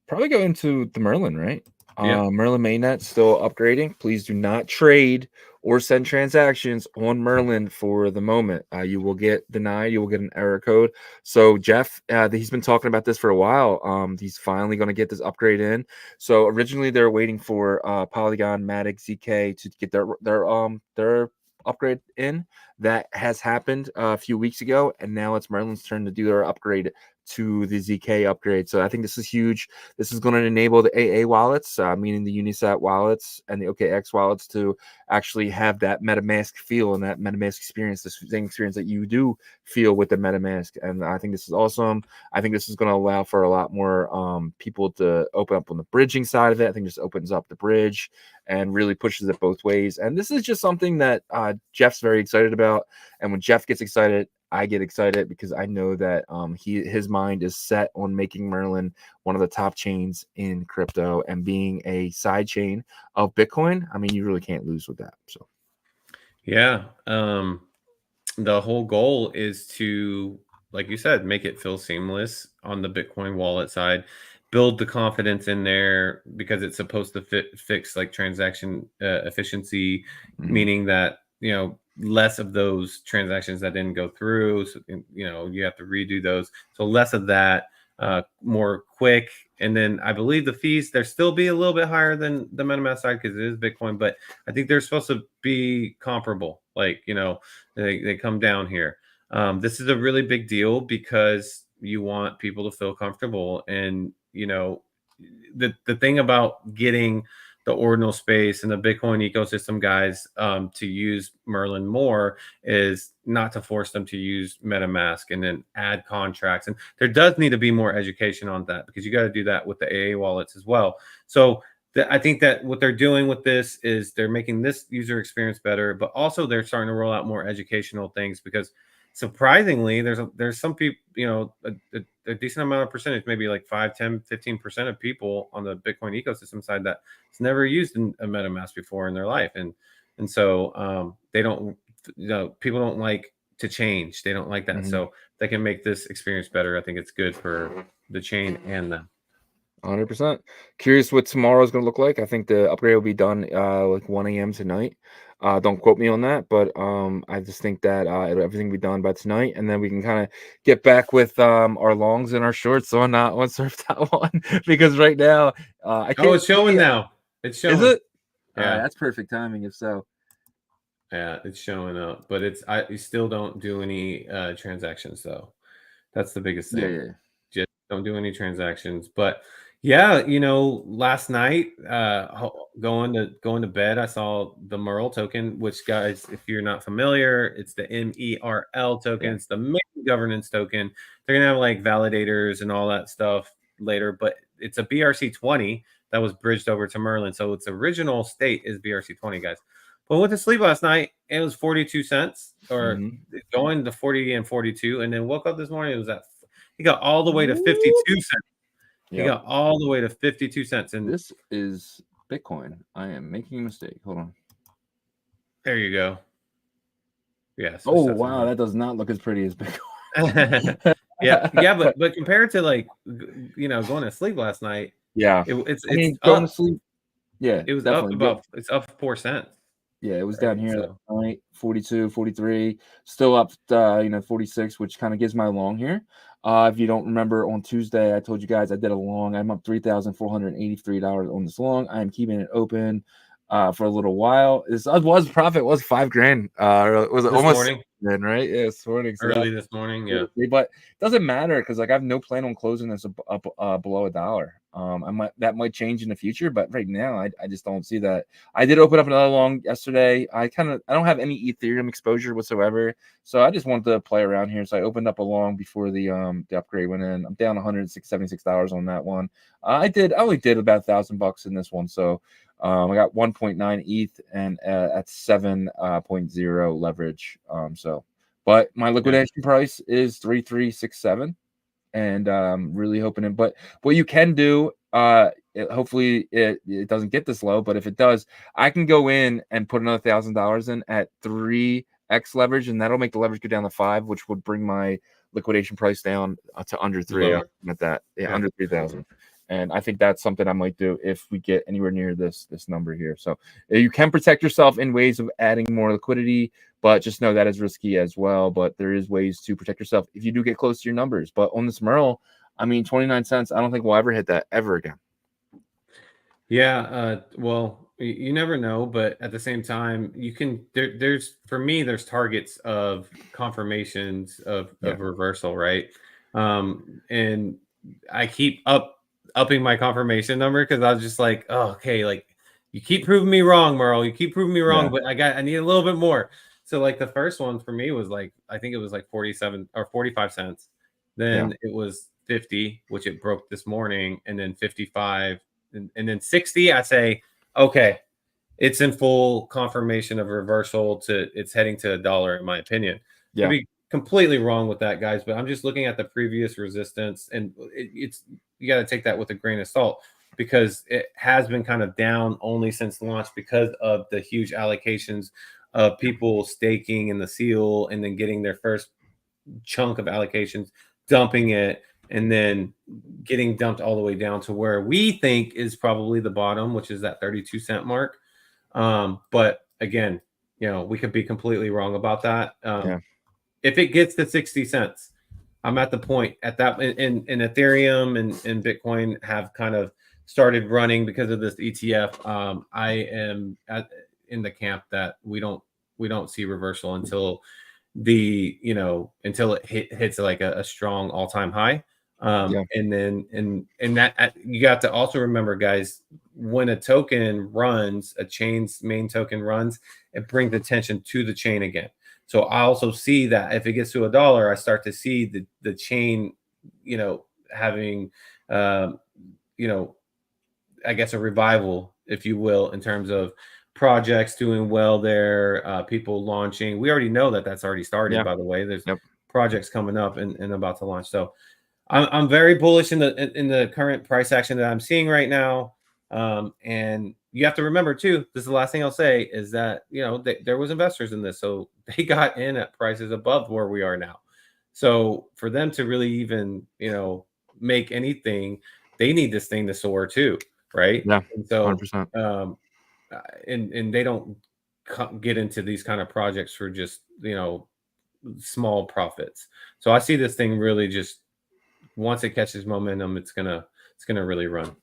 Probably go into the Merlin, right? Merlin mainnet still upgrading. Please do not trade or send transactions on Merlin for the moment. You will get denied. You will get an error code. So Jeff, he's been talking about this for a while. He's finally going to get this upgrade in. So originally they were waiting for Polygon, Matic, ZK to get their upgrade in. That has happened a few weeks ago, and now it's Merlin's turn to do their upgrade to the ZK upgrade. So I think this is huge. This is going to enable the AA wallets, meaning the Unisat wallets and the OKX wallets, to actually have that MetaMask feel and that MetaMask experience, the same experience that you do feel with the MetaMask. And I think this is awesome. I think this is going to allow for a lot more people to open up on the bridging side of it. I think this opens up the bridge and really pushes it both ways. And this is just something that Jeff's very excited about. And when Jeff gets excited, I get excited because I know that his mind is set on making Merlin one of the top chains in crypto and being a side chain of Bitcoin. I mean, you really can't lose with that. So, yeah, the whole goal is to, like you said, make it feel seamless on the Bitcoin wallet side, build the confidence in there because it's supposed to fix like transaction efficiency, meaning that less of those transactions that didn't go through. So, you have to redo those. So less of that, more quick. And then I believe the fees, they'll still be a little bit higher than the MetaMask side because it is Bitcoin, but I think they're supposed to be comparable. Like, they come down here. This is a really big deal because you want people to feel comfortable. And, the thing about getting the ordinal space and the Bitcoin ecosystem guys to use Merlin more is not to force them to use MetaMask and then add contracts. And there does need to be more education on that because you got to do that with the AA wallets as well. So I think that what they're doing with this is they're making this user experience better, but also they're starting to roll out more educational things because surprisingly, there's some people, a decent amount of percentage, maybe like 5, 10, 15% of people on the Bitcoin ecosystem side that's never used a MetaMask before in their life. And so they don't, people don't like to change. They don't like that. Mm-hmm. So they can make this experience better. I think it's good for the chain and them. 100%. Curious what tomorrow's going to look like. I think the upgrade will be done like 1 a.m. tonight. Don't quote me on that, but I just think that everything will be done by tonight, and then we can kind of get back with our longs and our shorts on Surf that one because right now I can't. Oh, it's showing now. It's showing. Is it? Yeah, that's perfect timing. If so. Yeah, it's showing up, but you still don't do any transactions though. That's the biggest thing. Yeah. Just don't do any transactions. But yeah, last night, going to bed, I saw the Merl token, which, guys, if you're not familiar, it's the MERL token. Yeah. It's the main governance token. They're gonna have like validators and all that stuff later, but it's a BRC20 that was bridged over to Merlin. So its original state is BRC20, guys. But I went to sleep last night, and it was 42 cents, or going to 40 and 42, and then woke up this morning, it was he got all the way to 52 cents. He got all the way to 52 cents. And this is Bitcoin. I am making a mistake. Hold on. There you go. Yes. Oh, wow. That does not look as pretty as Bitcoin. yeah. But compared to going to sleep last night. Yeah. It's going to sleep. Yeah. It was up it's up 4 cents. Yeah, it was down here at 42, 43, still up, 46, which kind of gives my long here. If you don't remember, on Tuesday, I told you guys I did a long. I'm up $3,483 on this long. I am keeping it open for a little while. This profit was $5,000. It was almost morning, then, right? Yeah, this morning. So early this morning, yeah. But it doesn't matter because I have no plan on closing this up below $1. That might change in the future, but right now I just don't see that. I did open up another long yesterday. I don't have any Ethereum exposure whatsoever, so I just wanted to play around here. So I opened up a long before the upgrade went in. I'm down $176 on that one. I only did about $1,000 in this one, so I got 1.9 ETH and at 7.0 leverage. But my liquidation price is 3,367. And really hoping it. But what you can do, hopefully it doesn't get this low, but if it does, I can go in and put another $1,000 in at 3x leverage, and that'll make the leverage go down to 5, which would bring my liquidation price down to under 3. At that, under 3,000. And I think that's something I might do if we get anywhere near this number here. So you can protect yourself in ways of adding more liquidity, but just know that is risky as well. But there is ways to protect yourself if you do get close to your numbers. But on this Merl, 29 cents, I don't think we'll ever hit that ever again. Yeah. Well, you never know, but at the same time, you can. There's targets of confirmations of reversal, right? And I keep upping my confirmation number because I was just like, oh, okay, like you keep proving me wrong, Merle. You keep proving me wrong, but I need a little bit more. So like the first one for me was like, I think it was like 47 or 45 cents. Then it was 50, which it broke this morning, and then 55, and then 60. I say, okay, it's in full confirmation of reversal it's heading to $1, in my opinion. Yeah. Could be completely wrong with that, guys, but I'm just looking at the previous resistance, and you got to take that with a grain of salt because it has been kind of down only since launch because of the huge allocations of people staking in the seal and then getting their first chunk of allocations, dumping it, and then getting dumped all the way down to where we think is probably the bottom, which is that 32 cent mark. But again, we could be completely wrong about that. Yeah. If it gets to 60 cents, I'm at the point at that in Ethereum and Bitcoin have kind of started running because of this ETF. I am in the camp that we don't see reversal until until it hits like a strong all-time high. Yeah. And then and that you got to also remember, guys, when a token runs, a chain's main token runs, it brings attention to the chain again. So I also see that if it gets to $1, I start to see the chain, having, I guess a revival, if you will, in terms of projects doing well there, people launching. We already know that that's already started, Yeah. by the way. There's Yep. projects coming up and about to launch. So I'm very bullish in the current price action that I'm seeing right now. And you have to remember too, this is the last thing I'll say, is that there was investors in this, so they got in at prices above where we are now. So for them to really even make anything, they need this thing to soar too, right? Yeah. And so 100%. and they don't get into these kind of projects for just small profits. So I see this thing really just, once it catches momentum, it's gonna really run.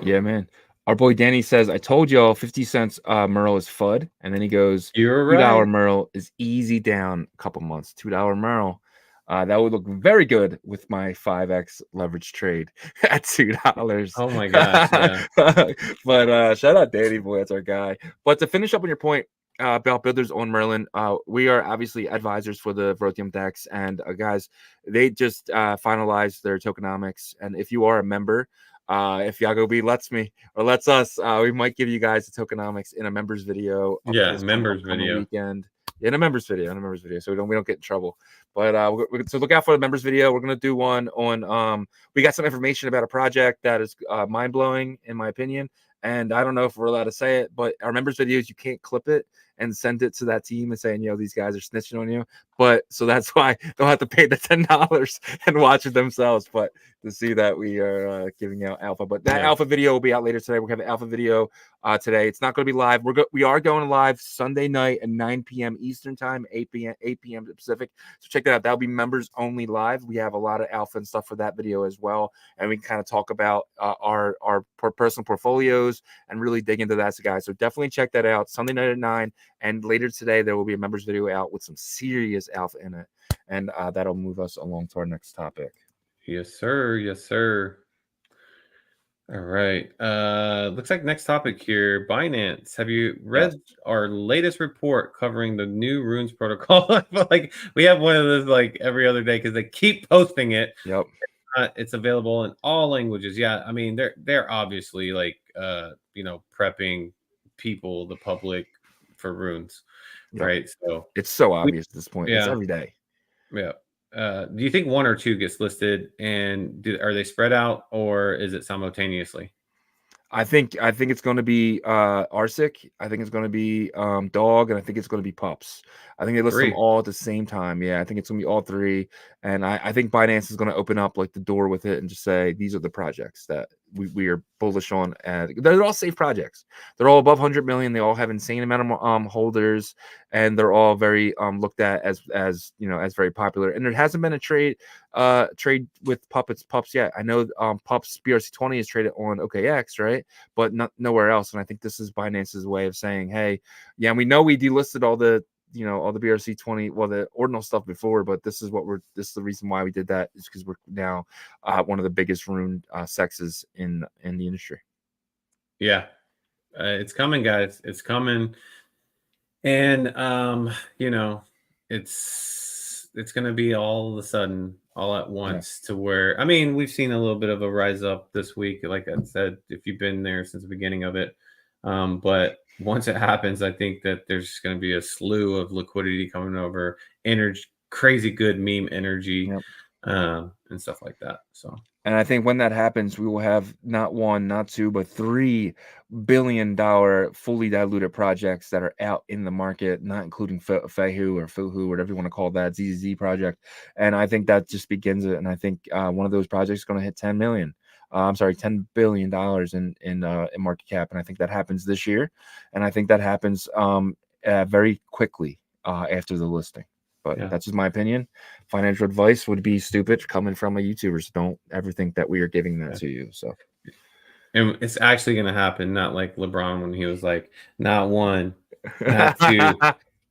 Yeah, man. Our boy Danny says, I told y'all 50 cents Merle is FUD. And then he goes, You're $2 right. Merle is easy down a couple months. $2 Merle. That would look very good with my 5x leverage trade at $2. Oh my gosh, yeah. But shout out Danny, boy, that's our guy. But to finish up on your point about builders on Merlin, we are obviously advisors for the Vrotium DEX, and guys, they just finalized their tokenomics. And if you are a member, if Yagobi lets me or lets us, we might give you guys the tokenomics in a members video. Yeah, members video. Weekend. In a members video, so we don't get in trouble. But so look out for the members video. We're gonna do one on we got some information about a project that is mind-blowing in my opinion, and I don't know if we're allowed to say it, but our members videos, you can't clip it and send it to that team and saying, these guys are snitching on you. But so that's why they'll have to pay the $10 and watch it themselves. But to see that we are giving out alpha, but that alpha video will be out later today. We're gonna have an alpha video today. It's not going to be live. We are going live Sunday night at 9 p.m. Eastern time, 8 p.m. Pacific. So check that out. That'll be members only live. We have a lot of alpha and stuff for that video as well, and we can kind of talk about our personal portfolios and really dig into that, guys. So definitely check that out Sunday night at 9. And later today, there will be a members video out with some serious alpha in it. And that'll move us along to our next topic. Yes, sir. Yes, sir. All right. Looks like next topic here, Binance. Have you read our latest report covering the new runes protocol? I feel like we have one of those like every other day because they keep posting it. Yep. It's available in all languages. Yeah, I mean they're obviously like prepping people, the public, for runes, right? So it's so obvious at this point. It's every day. Yeah. Do you think one or two gets listed, and are they spread out, or is it simultaneously? I think it's going to be Arsic. I think it's going to be Dog, and I think it's going to be Pups. I think they list them all at the same time. Yeah, I think it's going to be all three, and I think Binance is going to open up like the door with it and just say these are the projects that we are bullish on, and they're all safe projects. They're all above 100 million. They all have insane amount of holders, and they're all very looked at as very popular. And there hasn't been a trade with Pups yet. I know Pups BRC20 is traded on OKX, right? But nowhere else. And I think this is Binance's way of saying, hey, yeah, we know we delisted all the BRC20, well, the ordinal stuff before, but this is the reason why we did that, is because we're now one of the biggest rune sexes in the industry. Yeah, it's coming, guys. It's coming, and it's going to be all of a sudden, all at once, to where, I mean, we've seen a little bit of a rise up this week, like I said, if you've been there since the beginning of it. But once it happens, I think that there's going to be a slew of liquidity coming over, energy, crazy good meme energy, and stuff like that. So, and I think when that happens, we will have not one, not two, but $3 billion fully diluted projects that are out in the market, not including Fehu or Fuhu, whatever you want to call that, ZZZ project. And I think that just begins it. And I think one of those projects is going to hit $10 billion in market cap. And I think that happens this year. And I think that happens very quickly after the listing. But Yeah. that's just my opinion. Financial advice would be stupid coming from a YouTuber. So don't ever think that we are giving that to you. So, and it's actually going to happen. Not like LeBron when he was like, not one, not two,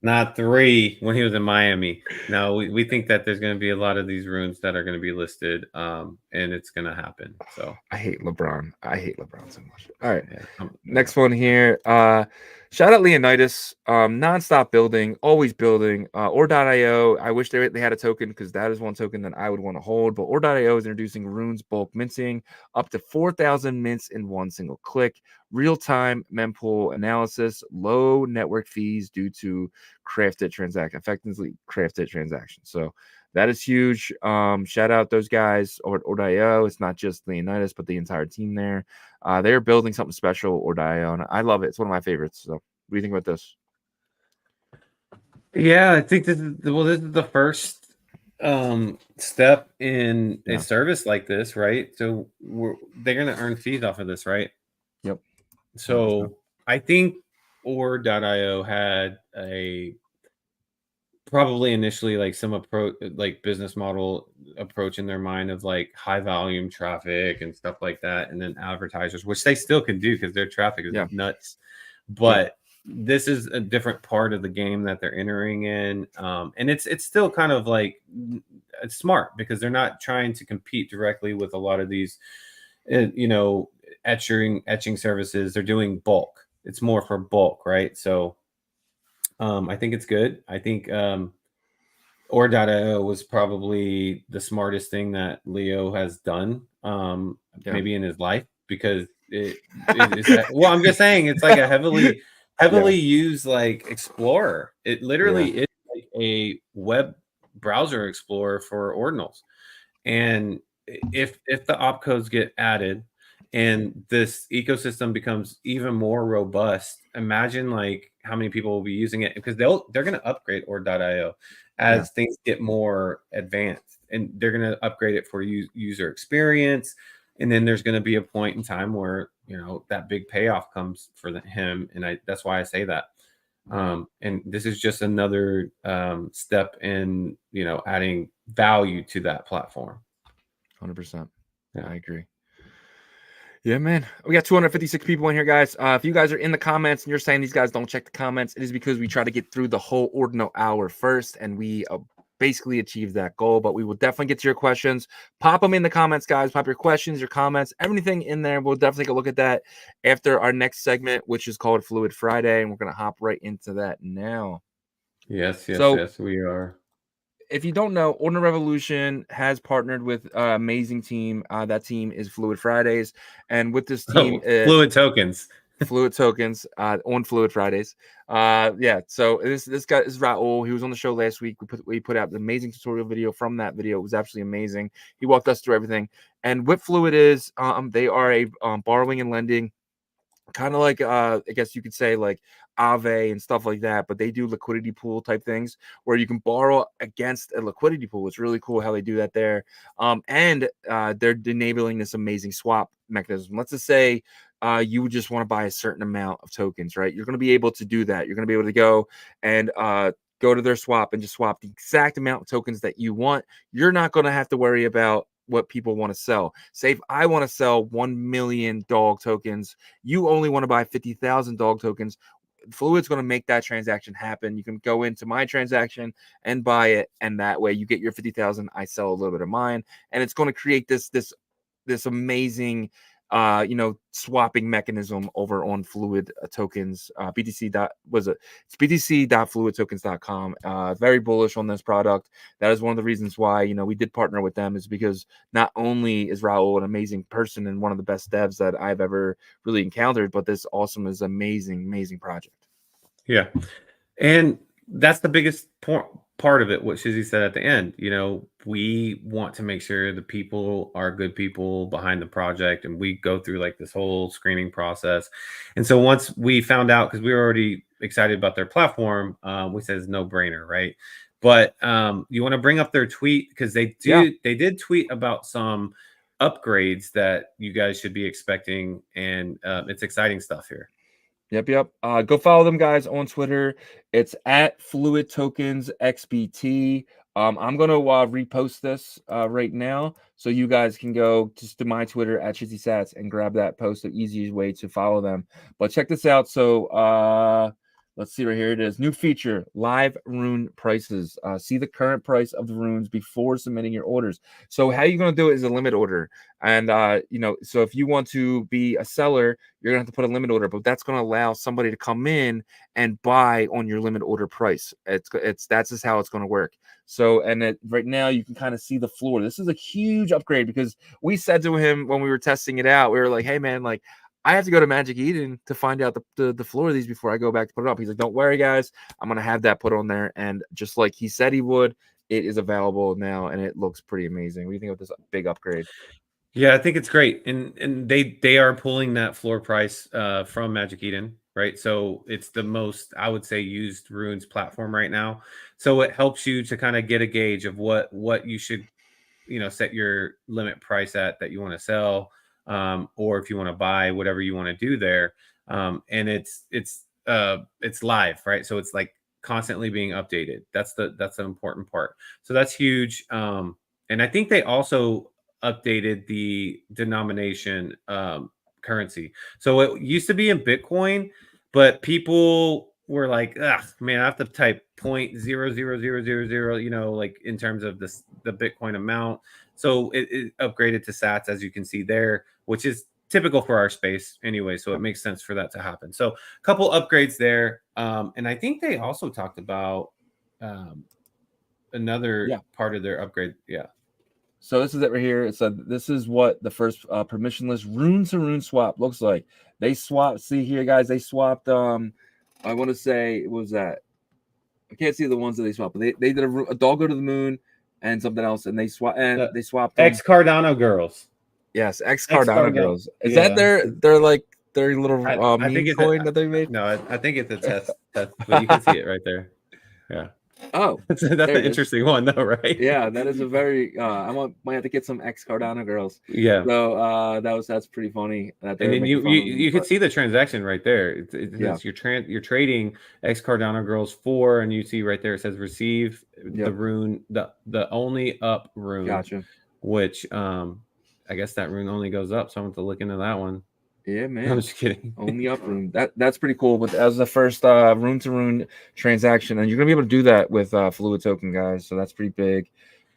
not three when he was in Miami. No, we think that there's going to be a lot of these runes that are going to be listed, and it's going to happen. So I hate LeBron. I hate LeBron so much. All right. yeah, Next one here. Shout out Leonidas. Nonstop building, always building. Or.io. I wish they had a token because that is one token that I would want to hold. But Or.io is introducing runes bulk minting up to 4,000 mints in one single click. Real-time mempool analysis, low network fees due to effectively crafted transactions. So that is huge. Shout out those guys over at Or.io. It's not just Leonidas, but the entire team there. They're building something special, Or.io, and I love it. It's one of my favorites. So, what do you think about this? yeah, I think this is the first step in a Yeah. service like this, right? So they're going to earn fees off of this, right? Yep. So I think Or.io had a probably initially like some approach, like business model approach in their mind of like high volume traffic and stuff like that, and then advertisers, which they still can do because their traffic is nuts. But this is a different part of the game that they're entering in, and it's still kind of like it's smart because they're not trying to compete directly with a lot of these, etching services. They're doing bulk. It's more for bulk, right? So I think it's good. I think Or.io was probably the smartest thing that Leo has done, maybe in his life, because well, I'm just saying it's like a heavily used like explorer. It literally is like a web browser explorer for ordinals. And if the opcodes get added and this ecosystem becomes even more robust, imagine like how many people will be using it, because they're going to upgrade Or.io as things get more advanced, and they're going to upgrade it for user experience. And then there's going to be a point in time where that big payoff comes for him, and that's why I say that. And this is just another step in adding value to that platform. 100%. Yeah, I agree. Yeah, man. We got 256 people in here, guys. If you guys are in the comments and you're saying these guys don't check the comments, it is because we try to get through the whole Ordinal Hour first, and we basically achieved that goal. But we will definitely get to your questions. Pop them in the comments, guys. Pop your questions, your comments, everything in there. We'll definitely take a look at that after our next segment, which is called Fluid Friday, and we're going to hop right into that now. Yes, we are. If you don't know, Ordinal Revolution has partnered with an amazing team. That team is Fluid Fridays. And with this team... Fluid Tokens. Fluid Tokens on Fluid Fridays. So this guy is Raul. He was on the show last week. We put out an amazing tutorial video from that video. It was absolutely amazing. He walked us through everything. And what Fluid is, they are a borrowing and lending, kind of like I guess you could say like Aave and stuff like that, but they do liquidity pool type things where you can borrow against a liquidity pool. It's really cool how they do that there. And they're enabling this amazing swap mechanism. Let's just say you just want to buy a certain amount of tokens, right? You're going to be able to do that. You're going to be able to go and go to their swap and just swap the exact amount of tokens that you want. You're not going to have to worry about what people want to sell. Say if I want to sell 1 million dog tokens, you only want to buy 50,000 dog tokens. Fluid's going to make that transaction happen. You can go into my transaction and buy it, and that way you get your 50,000. I sell a little bit of mine, and it's going to create this amazing swapping mechanism over on Fluid tokens. It's btc.fluidtokens.com. Very bullish on this product. That is one of the reasons why we did partner with them, is because not only is Raul an amazing person and one of the best devs that I've ever really encountered, but this also is amazing project. Yeah, and that's the biggest part of it, what Shizzy said at the end. We want to make sure the people are good people behind the project, and we go through like this whole screening process. And so once we found out, because we were already excited about their platform, we said it's no brainer, right? But you want to bring up their tweet, because they did tweet about some upgrades that you guys should be expecting, and it's exciting stuff here. Yep. Go follow them guys on Twitter. It's at Fluid Tokens XBT. I'm gonna repost this right now, so you guys can go just to my Twitter at Shizzy Sats and grab that post. The easiest way to follow them. But check this out. So let's see right here. It is new feature: live rune prices. See the current price of the runes before submitting your orders. So how you're gonna do it is a limit order, and so if you want to be a seller, you're gonna have to put a limit order, but that's gonna allow somebody to come in and buy on your limit order price. That's just how it's gonna work. So, and right now you can kind of see the floor. This is a huge upgrade because we said to him when we were testing it out, we were like, hey man, like I have to go to Magic Eden to find out the floor of these before I go back to put it up. He's like, don't worry, guys, I'm gonna have that put on there. And just like he said he would, it is available now and it looks pretty amazing. What do you think of this big upgrade? Yeah, I think it's great, and they are pulling that floor price from Magic Eden, right? So it's the most, I would say, used runes platform right now. So it helps you to kind of get a gauge of what you should, set your limit price at that you want to sell, or if you want to buy whatever you want to do there. And it's live, right? So it's like constantly being updated. That's the important part. So that's huge. And I think they also updated the denomination currency. So it used to be in Bitcoin, but people were like, "Ugh, man, I have to type 0.00000, like in terms of the Bitcoin amount." So it upgraded to Sats, as you can see there, which is typical for our space anyway. So it makes sense for that to happen. So a couple upgrades there, and I think they also talked about another part of their upgrade. Yeah. So this is it right here. This is what the first permissionless rune to rune swap looks like. They swapped. See here, guys. They swapped. I want to say, what was that? I can't see the ones that they swapped. But they did a dog go to the moon and something else, and they swapped. And they swapped Ex Cardano girls. Yes, ex Cardano girls. Is that their little I think meme coin that they made? No, I think it's a test, but you can see it right there. Yeah. Oh, that's an interesting one, though, right? Yeah, that is a very. Might have to get some ex Cardano girls. Yeah. So that's pretty funny. And then you could see the transaction right there. It's you're trading ex Cardano girls for, and you see right there it says receive the rune, the only up rune. Gotcha. Which I guess that rune only goes up. So I'm going to look into that one. Yeah, man. I'm just kidding. Only up rune. That's pretty cool. But as the first rune to rune transaction, and you're gonna be able to do that with Fluid Token, guys. So that's pretty big.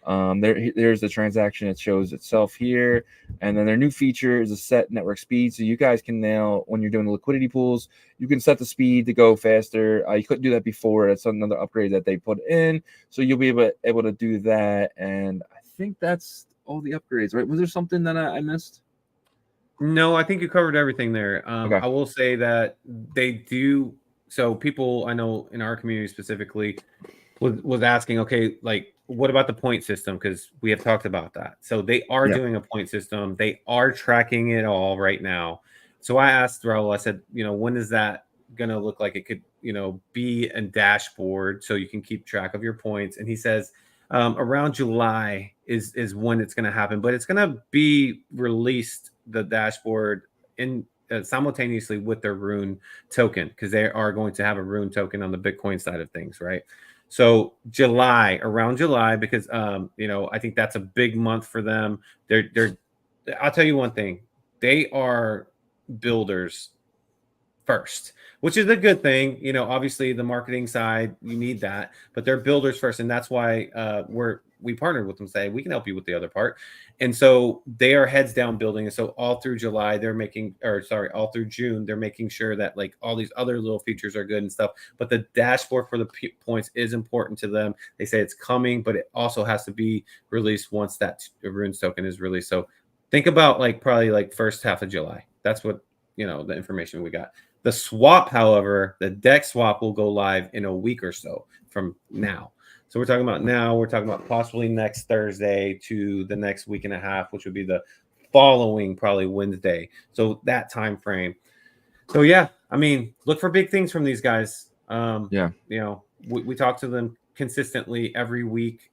There's the transaction. It shows itself here, and then their new feature is a set network speed. So you guys can now, when you're doing the liquidity pools, you can set the speed to go faster. You couldn't do that before. That's another upgrade that they put in. So you'll be able to do that. And I think that's all the upgrades, right? Was there something that I missed? No, I think you covered everything there. Okay. I will say that they do. So people I know in our community specifically was asking, okay, like what about the point system? Because we have talked about that. So they are doing a point system. They are tracking it all right now. So I asked Raul, I said, when is that going to look like it could, be a dashboard so you can keep track of your points? And he says, around July is when it's going to happen, but it's going to be released, the dashboard, in simultaneously with their rune token, because they are going to have a rune token on the Bitcoin side of things, right? So around July, because I think that's a big month for them. I'll tell you one thing, they are builders first, which is a good thing. Obviously the marketing side, you need that, but they're builders first. And that's why we partnered with them, say we can help you with the other part. And so they are heads down building. And so all through July, all through June, they're making sure that like all these other little features are good and stuff. But the dashboard for the points is important to them. They say it's coming, but it also has to be released once that runes token is released. So think about probably first half of July. That's what, the information we got. The swap, however, the DEX swap will go live in a week or so from now. So we're talking about now. We're talking about possibly next Thursday to the next week and a half, which would be the following probably Wednesday. So that time frame. So yeah, I mean, look for big things from these guys. We talk to them consistently every week.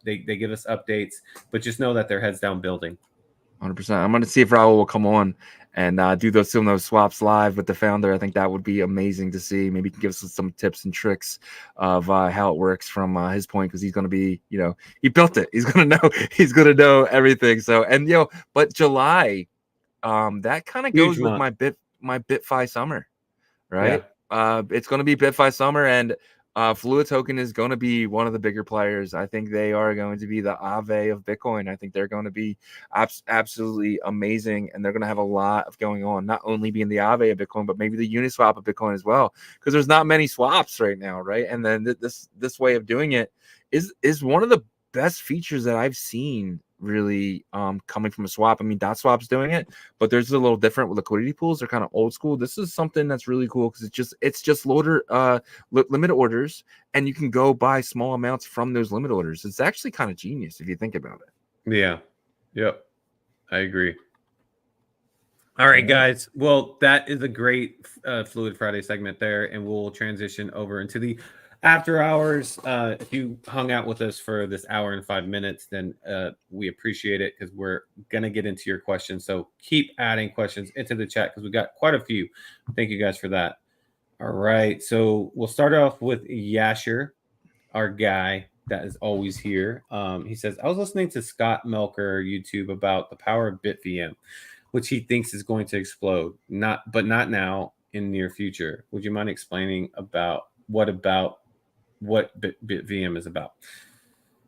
They give us updates, but just know that they're heads down building. 100%. I'm going to see if Raul will come on and do some of those swaps live with the founder. I think that would be amazing to see. Maybe he can give us some tips and tricks of how it works from his point, because he's going to be, he built it. He's going to know. He's going to know everything. So, and but July, that kind of goes with my BitFi summer, right? Yeah. It's going to be BitFi summer, and Fluid Token is going to be one of the bigger players. I think they are going to be the Aave of Bitcoin. I think they're going to be absolutely amazing, and they're going to have a lot of going on, not only being the Aave of Bitcoin, but maybe the Uniswap of Bitcoin as well, because there's not many swaps right now, right? And then this way of doing it is one of the best features that I've seen really coming from a swap. I mean, DotSwap's doing it, but there's a little different with liquidity pools. They're kind of old school. This is something that's really cool because it's just limit orders, and you can go buy small amounts from those limit orders. It's actually kind of genius if you think about it. Yeah. Yep. I agree. All right, guys. Well, that is a great Fluid Friday segment there, and we'll transition over into the after hours. If you hung out with us for this hour and 5 minutes, then we appreciate it, because we're gonna get into your questions. So keep adding questions into the chat, because we got quite a few. Thank you guys for that. All right, so we'll start off with Yasher, our guy that is always here. He says, I was listening to Scott Melker YouTube about the power of BitVM, which he thinks is going to explode, but not now, in near future. Would you mind explaining about what BitVM is about?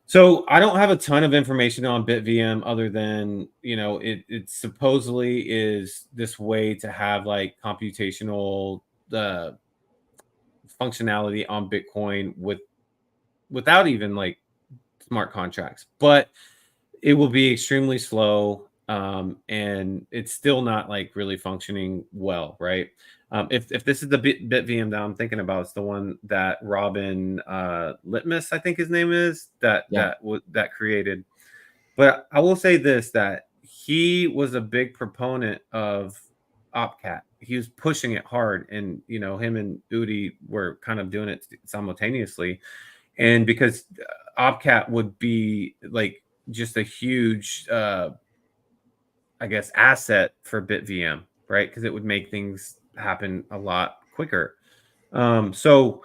So I don't have a ton of information on BitVM other than, it supposedly is this way to have like computational functionality on Bitcoin without even like smart contracts, but it will be extremely slow. And it's still not like really functioning well, right? If this is the BitVM that I'm thinking about, it's the one that Robin Litmus, I think his name is, that created. But I will say this, that he was a big proponent of OpCat. He was pushing it hard, and him and Udi were kind of doing it simultaneously. And because OpCat would be like just a huge I guess asset for BitVM, right? Because it would make things happen a lot quicker. So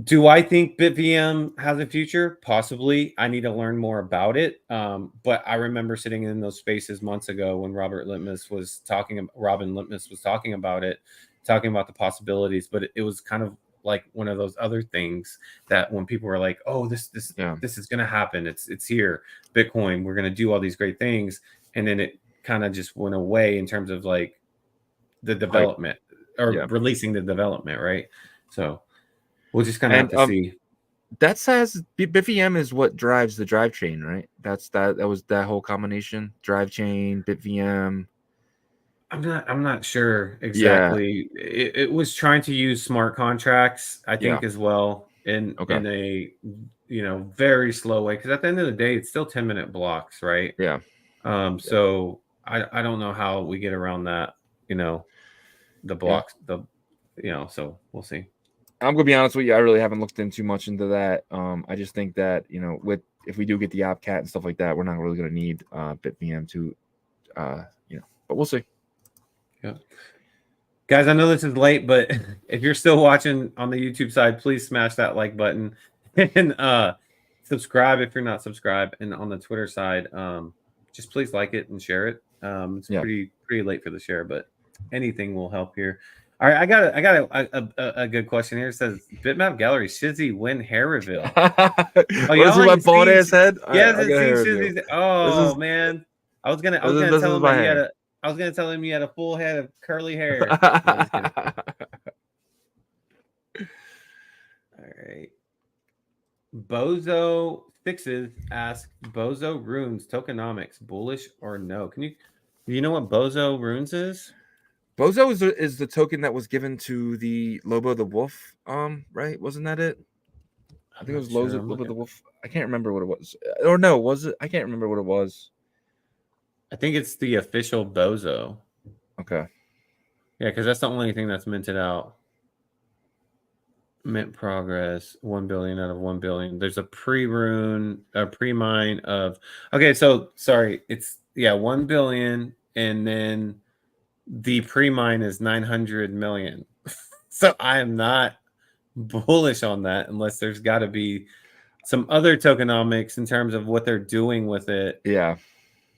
do I think BitVM has a future? Possibly. I need to learn more about it. But I remember sitting in those spaces months ago when Robin Litmus was talking about it, talking about the possibilities. But it was kind of like one of those other things that when people were like, "Oh, this is going to happen. It's here. Bitcoin. We're going to do all these great things," and then it kind of just went away in terms of like the development or releasing the development, right? So we'll just kind of have to see. That says BitVM is what drives the drive chain, right? That was that whole combination, drive chain, BitVM. I'm not sure exactly. Yeah. It was trying to use smart contracts, I think, as well, in a very slow way, because at the end of the day, it's still 10-minute blocks, right? Yeah. So I don't know how we get around that, the blocks, so we'll see. I'm gonna be honest with you, I really haven't looked in too much into that. I just think that if we do get the OpCat and stuff like that, we're not really gonna need BitVM to but we'll see. Yeah, guys, I know this is late, but if you're still watching on the YouTube side, please smash that like button and subscribe if you're not subscribed. And on the Twitter side, just please like it and share it. It's pretty late for the share, but anything will help here. All right, I got a good question here. It says Bitmap Gallery, Shizzy win hair reveal. Oh, y'all my bald ass head? Yeah, Shizzy's. Oh man, I was gonna tell him that I was gonna tell him you had a full head of curly hair. No, all right. Bozo Fixes ask Bozo Runes tokenomics, bullish or no? Do you know what Bozo Runes is? Bozo is the token that was given to the Lobo the Wolf, right? Wasn't that it? I think it was Lobo the Wolf. I can't remember what it was. Or no, was it? I can't remember what it was. I think it's the official Bozo. Okay. Yeah, because that's the only thing that's minted out. mint progress, 1 billion out of 1 billion. There's a pre-rune, a pre-mine of, okay, so sorry, it's 1 billion, and then the pre-mine is 900 million. So I am not bullish on that unless there's got to be some other tokenomics in terms of what they're doing with it. Yeah.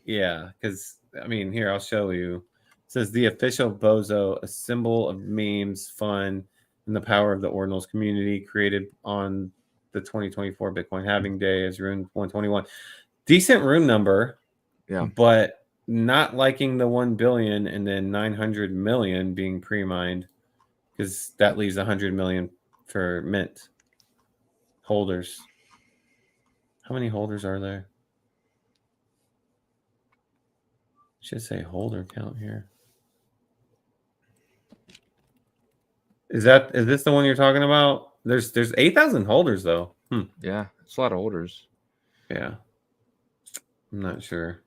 Yeah, because I mean, here I'll show you. It says the official bozo, a symbol of memes, fun, and the power of the Ordinals community, created on the 2024 Bitcoin halving day as rune 121. Decent rune number, Yeah. but not liking the 1 billion and then 900 million being pre-mined, because that leaves 100 million for mint holders. How many holders are there? Should say holder count here. Is this the one you're talking about? There's 8,000 holders though. Yeah, it's a lot of holders. Yeah. I'm not sure.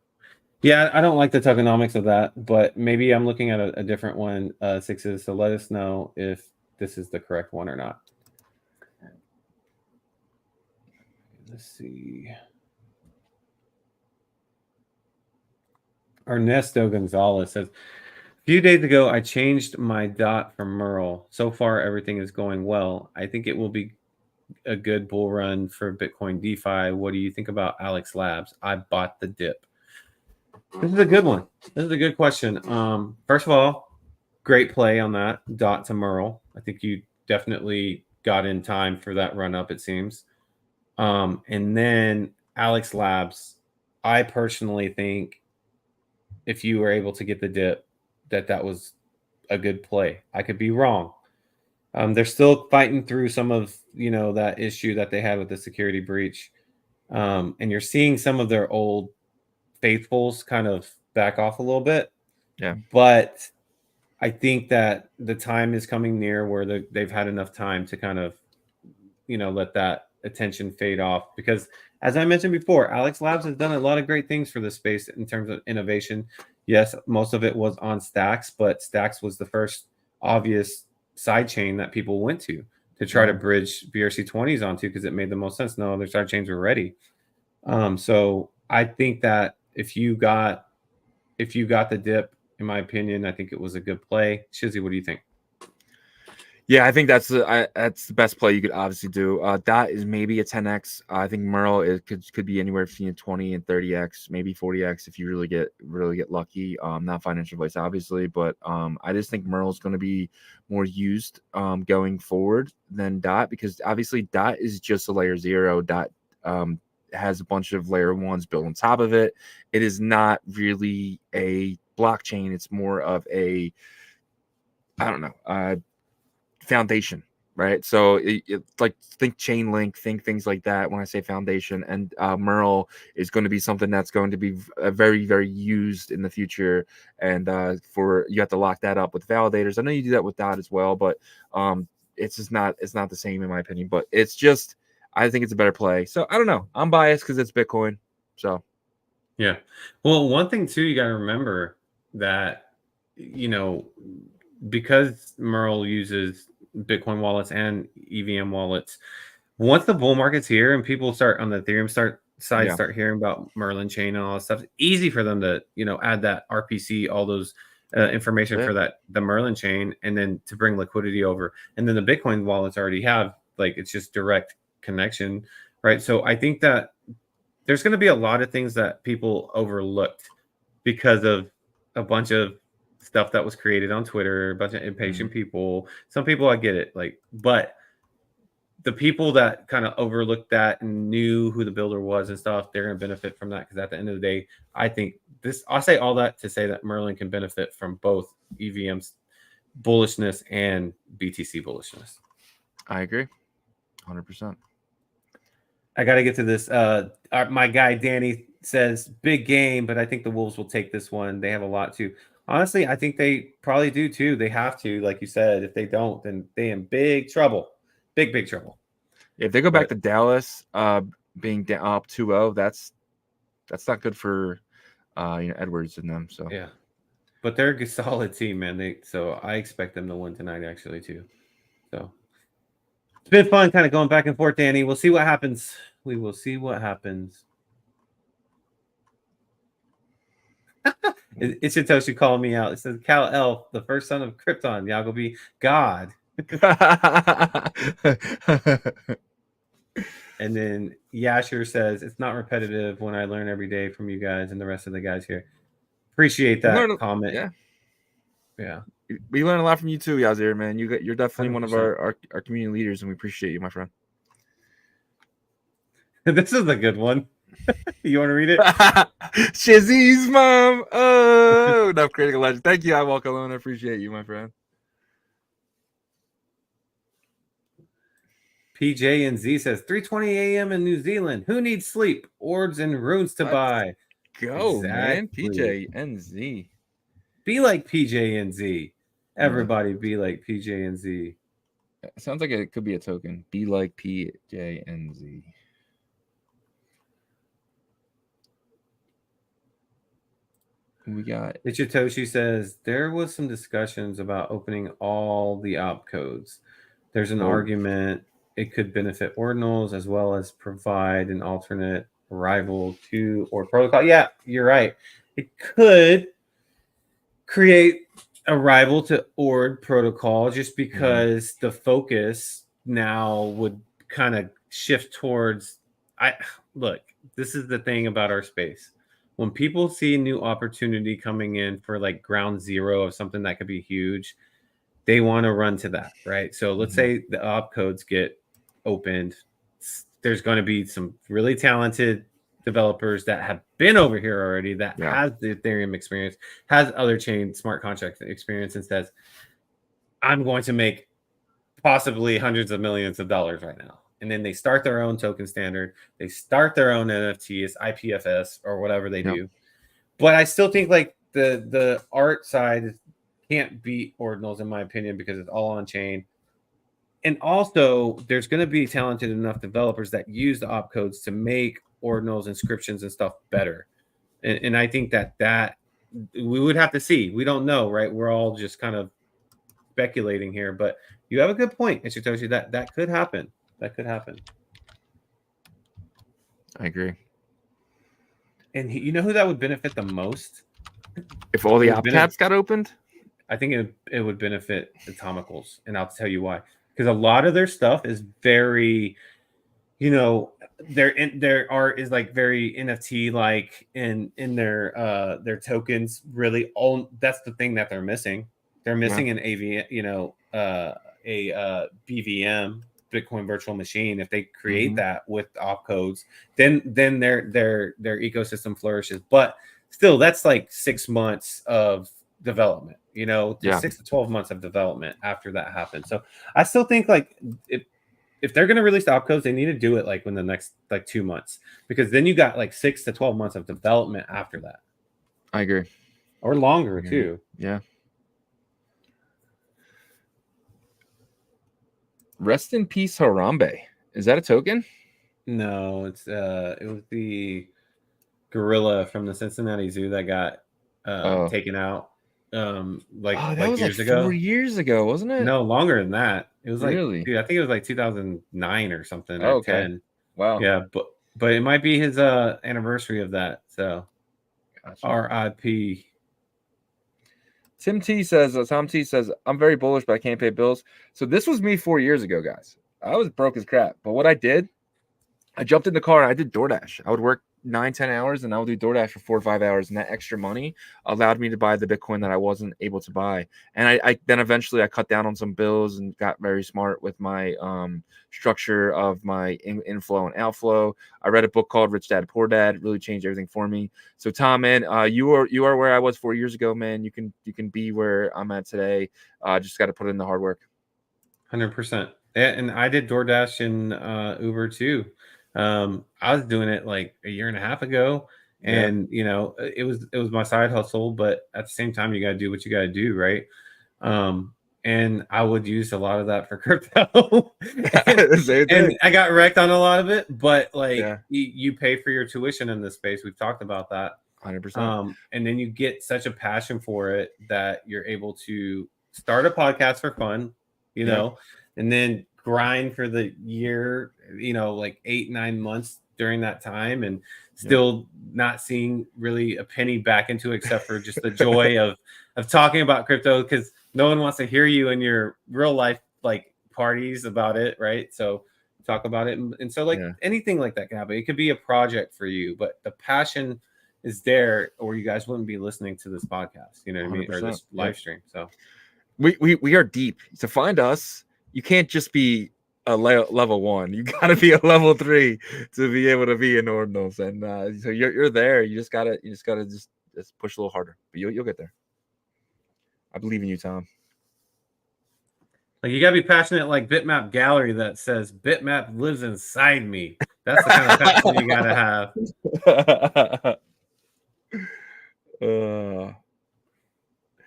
Yeah, I don't like the tokenomics of that, but maybe I'm looking at a different one, Sixes. So let us know if this is the correct one or not. Let's see. Ernesto Gonzalez says, a few days ago, I changed my dot from Merle. So far, everything is going well. I think it will be a good bull run for Bitcoin DeFi. What do you think about Alex Labs? I bought the dip. This is a good one. This is a good question. First of all, great play on that dot to Merle. I think you definitely got in time for that run up, it seems. And then Alex Labs, I personally think if you were able to get the dip, that was a good play. I could be wrong. They're still fighting through some of that issue that they had with the security breach, and you're seeing some of their old faithfuls kind of back off a little bit. Yeah, but I think that the time is coming near where they've had enough time to kind of let that attention fade off, because as I mentioned before, Alex Labs has done a lot of great things for this space in terms of innovation. Yes, most of it was on Stacks, but Stacks was the first obvious side chain that people went to try to bridge BRC20s onto, because it made the most sense. No other side chains were ready. So I think that if you got the dip, in my opinion, I think it was a good play. Shizzy, what do you think? Yeah, I think that's the best play you could obviously do. That is maybe a 10x. I think Merle could be anywhere between 20 and 30x, maybe 40x if you really get lucky. Not financial advice, obviously, but I just think Merle's going to be more used going forward than Dot, because obviously Dot is just a layer 0. Dot has a bunch of layer 1s built on top of it. It is not really a blockchain. It's more of a, I don't know, foundation, right? So like think chain link, think things like that when I say foundation. And Merle is going to be something that's going to be very, very used in the future. And you have to lock that up with validators. I know you do that with Dot as well, but it's not the same in my opinion. But it's just, I think it's a better play. So I don't know. I'm biased because it's Bitcoin. So yeah. Well, one thing too, you got to remember that because Merle uses Bitcoin wallets and EVM wallets, once the bull market's here and people start on the Ethereum start hearing about Merlin chain and all that stuff, it's easy for them to add that RPC, all those information for the Merlin chain, and then to bring liquidity over. And then the Bitcoin wallets already have, like, it's just direct connection, right? So I think that there's going to be a lot of things that people overlooked because of a bunch of stuff that was created on Twitter, a bunch of impatient people. Some people, I get it, but the people that kind of overlooked that and knew who the builder was and stuff, they're going to benefit from that, because at the end of the day, I think I'll say all that to say that Merlin can benefit from both EVM's bullishness and BTC bullishness. I agree 100%. I got to get to this. My guy Danny says big game, but I think the Wolves will take this one. They have a lot to. Honestly, I think they probably do too. They have to, like you said. If they don't, then they're in big trouble. Big trouble. If they go back to Dallas, being up 2-0, that's not good for Edwards and them. So yeah, but they're a solid team, man. So I expect them to win tonight, actually, too. So been fun kind of going back and forth, Danny. We'll see what happens. We will see what happens. It's Satoshi calling me out. It says Cal Elf, the first son of Krypton, Yagobi, God. And then Yasher says, it's not repetitive when I learn every day from you guys and the rest of the guys here. Appreciate that comment. Yeah. We learn a lot from you too, Yazir, man. You're definitely 100%. One of our community leaders, and we appreciate you, my friend. This is a good one. You want to read it? Shizzy's mom. Oh, enough creating a legend. Thank you, I walk alone. I appreciate you, my friend. PJ and Z says 3:20 a.m. in New Zealand. Who needs sleep? Ords and runes to buy. Go, man. PJ and Z. Be like PJ and Z. Everybody be like PJ and Z. It sounds like it could be a token. Be like PJ and Z. We got Ichitoshi says there was some discussions about opening all the opcodes. There's an argument it could benefit ordinals as well as provide an alternate rival to or protocol. Yeah, you're right. It could create a rival to Ord protocol just because the focus now would kind of shift towards look, this is the thing about our space. When people see new opportunity coming in for like ground zero of something that could be huge, they want to run to that, right? So let's say the opcodes get opened. There's going to be some really talented developers that have been over here already that has the Ethereum experience, has other chain smart contract experience, and says, I'm going to make possibly hundreds of millions of dollars right now. And then they start their own token standard. They start their own NFTs, IPFS, or whatever they do. But I still think like the art side can't beat ordinals in my opinion because it's all on chain. And also there's going to be talented enough developers that use the opcodes to make ordinals, inscriptions, and stuff better. And I think that we would have to see. We don't know, right? We're all just kind of speculating here. But you have a good point, Ichitoshi. That could happen. That could happen. I agree. And you know who that would benefit the most? If all the op caps got opened? I think it would benefit Atomicals. And I'll tell you why. Because a lot of their stuff is very, their art is like very NFT like in their tokens. Really, all that's the thing that they're missing. They're missing an AV, a BVM, Bitcoin virtual machine. If they create that with opcodes, then their ecosystem flourishes. But still, that's like 6 months of development. 6 to 12 months of development after that happens. So I still think like if they're going to release the opcodes, they need to do it like in the next like 2 months, because then you got like 6 to 12 months of development after that. I agree. Or longer too. Yeah. Rest in peace, Harambe. Is that a token? No, it was the gorilla from the Cincinnati Zoo that got taken out. That was years ago. 4 years ago, wasn't it? No, longer than that. It was really? Like, dude, I think it was like 2009 or something. Oh, okay. 10. Wow. Yeah, but it might be his anniversary of that. So, gotcha. R.I.P. Tom T says, I'm very bullish, but I can't pay bills. So this was me 4 years ago, guys. I was broke as crap. But what I did, I jumped in the car and I did DoorDash. I would work 9-10 hours and I would do DoorDash for 4 or 5 hours. And that extra money allowed me to buy the Bitcoin that I wasn't able to buy. And I then eventually I cut down on some bills and got very smart with my structure of my inflow and outflow. I read a book called Rich Dad Poor Dad. It really changed everything for me. So Tom, man, you are where I was 4 years ago, man. You can be where I'm at today. Just got to put in the hard work. 100%. And I did DoorDash and Uber too. I was doing it like a year and a half ago, and it was my side hustle, but at the same time you got to do what you got to do, right? And I would use a lot of that for crypto. and I got wrecked on a lot of it, but like you pay for your tuition in this space. We've talked about that 100%. And then you get such a passion for it that you're able to start a podcast for fun, and then grind for the year, like 8-9 months during that time, and still not seeing really a penny back into it, except for just the joy of talking about crypto, because no one wants to hear you in your real life like parties about it, right? So talk about it, and so anything like that can happen. It could be a project for you, but the passion is there, or you guys wouldn't be listening to this podcast, you know what I mean, or this live stream. So we are deep. To find us, you can't just be a level 1. You got to be a level 3 to be able to be in Ordinals, and so you're there. You just gotta just push a little harder, but you'll get there. I believe in you, Tom. Like, you gotta be passionate, like Bitmap Gallery that says Bitmap lives inside me. That's the kind of passion you gotta have.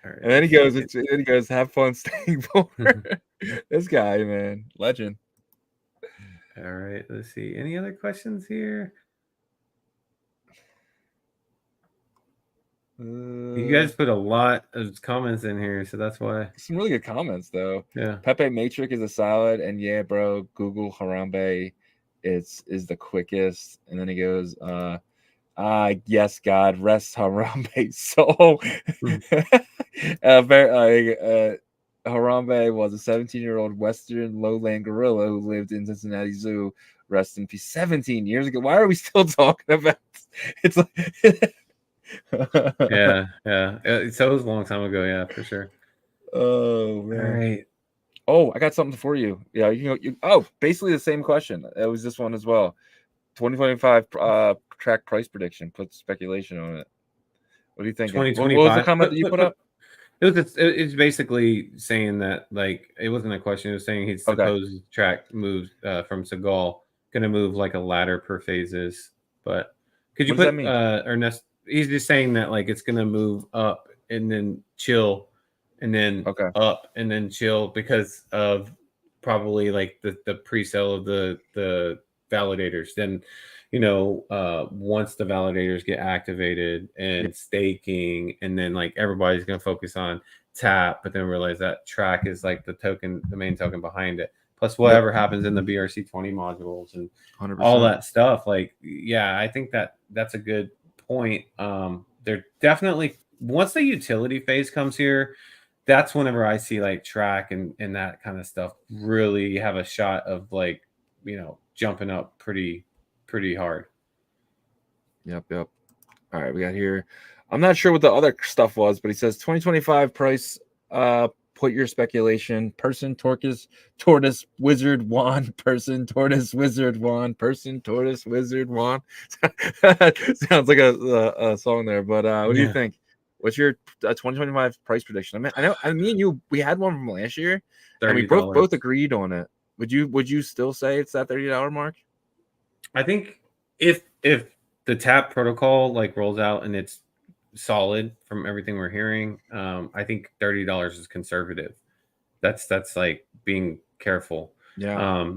And then he goes, have fun staying poor. This guy, man, legend. All right, let's see. Any other questions here? You guys put a lot of comments in here, so that's why. Some really good comments, though. Yeah. Pepe Matrix is a salad, and yeah, bro, Google Harambe is the quickest. And then he goes, yes, God, rest Harambe's soul. Harambe was a 17-year-old Western lowland gorilla who lived in Cincinnati Zoo. Rest in peace. 17 years ago. Why are we still talking about this? It's like yeah. So it was a long time ago, yeah, for sure. Oh man. All right. Oh, I got something for you. Yeah, basically the same question. It was this one as well. 2025 track price prediction. Put speculation on it. What do you think? 2025. What was the comment that you put up? It's basically saying that, like, it wasn't a question. It was saying he's supposed track moves from Seagal, gonna move like a ladder per phases. But could you put he's just saying that, like, it's gonna move up and then chill, and then up and then chill, because of probably like the pre-sale of the validators. Then once the validators get activated and staking, and then like everybody's going to focus on tap, but then realize that track is like the main token behind it, plus whatever happens in the BRC20 modules and 100%. all that stuff. Like, yeah, I think that's a good point. They're definitely, once the utility phase comes here, that's whenever I see like track and that kind of stuff really have a shot of, like, jumping up pretty hard. Yep. All right, we got here. I'm not sure what the other stuff was, but he says 2025 price. Put your speculation. Person, tortoise, wizard, wand. Person, tortoise, wizard, wand. Person, tortoise, wizard, wand. Sounds like a song there, but what do you think? What's your 2025 price prediction? I know. Me and you, we had one from last year, and we both agreed on it. Would you still say it's that $30 mark? I think if the tap protocol like rolls out and it's solid from everything we're hearing, I think $30 is conservative. That's like being careful. Yeah.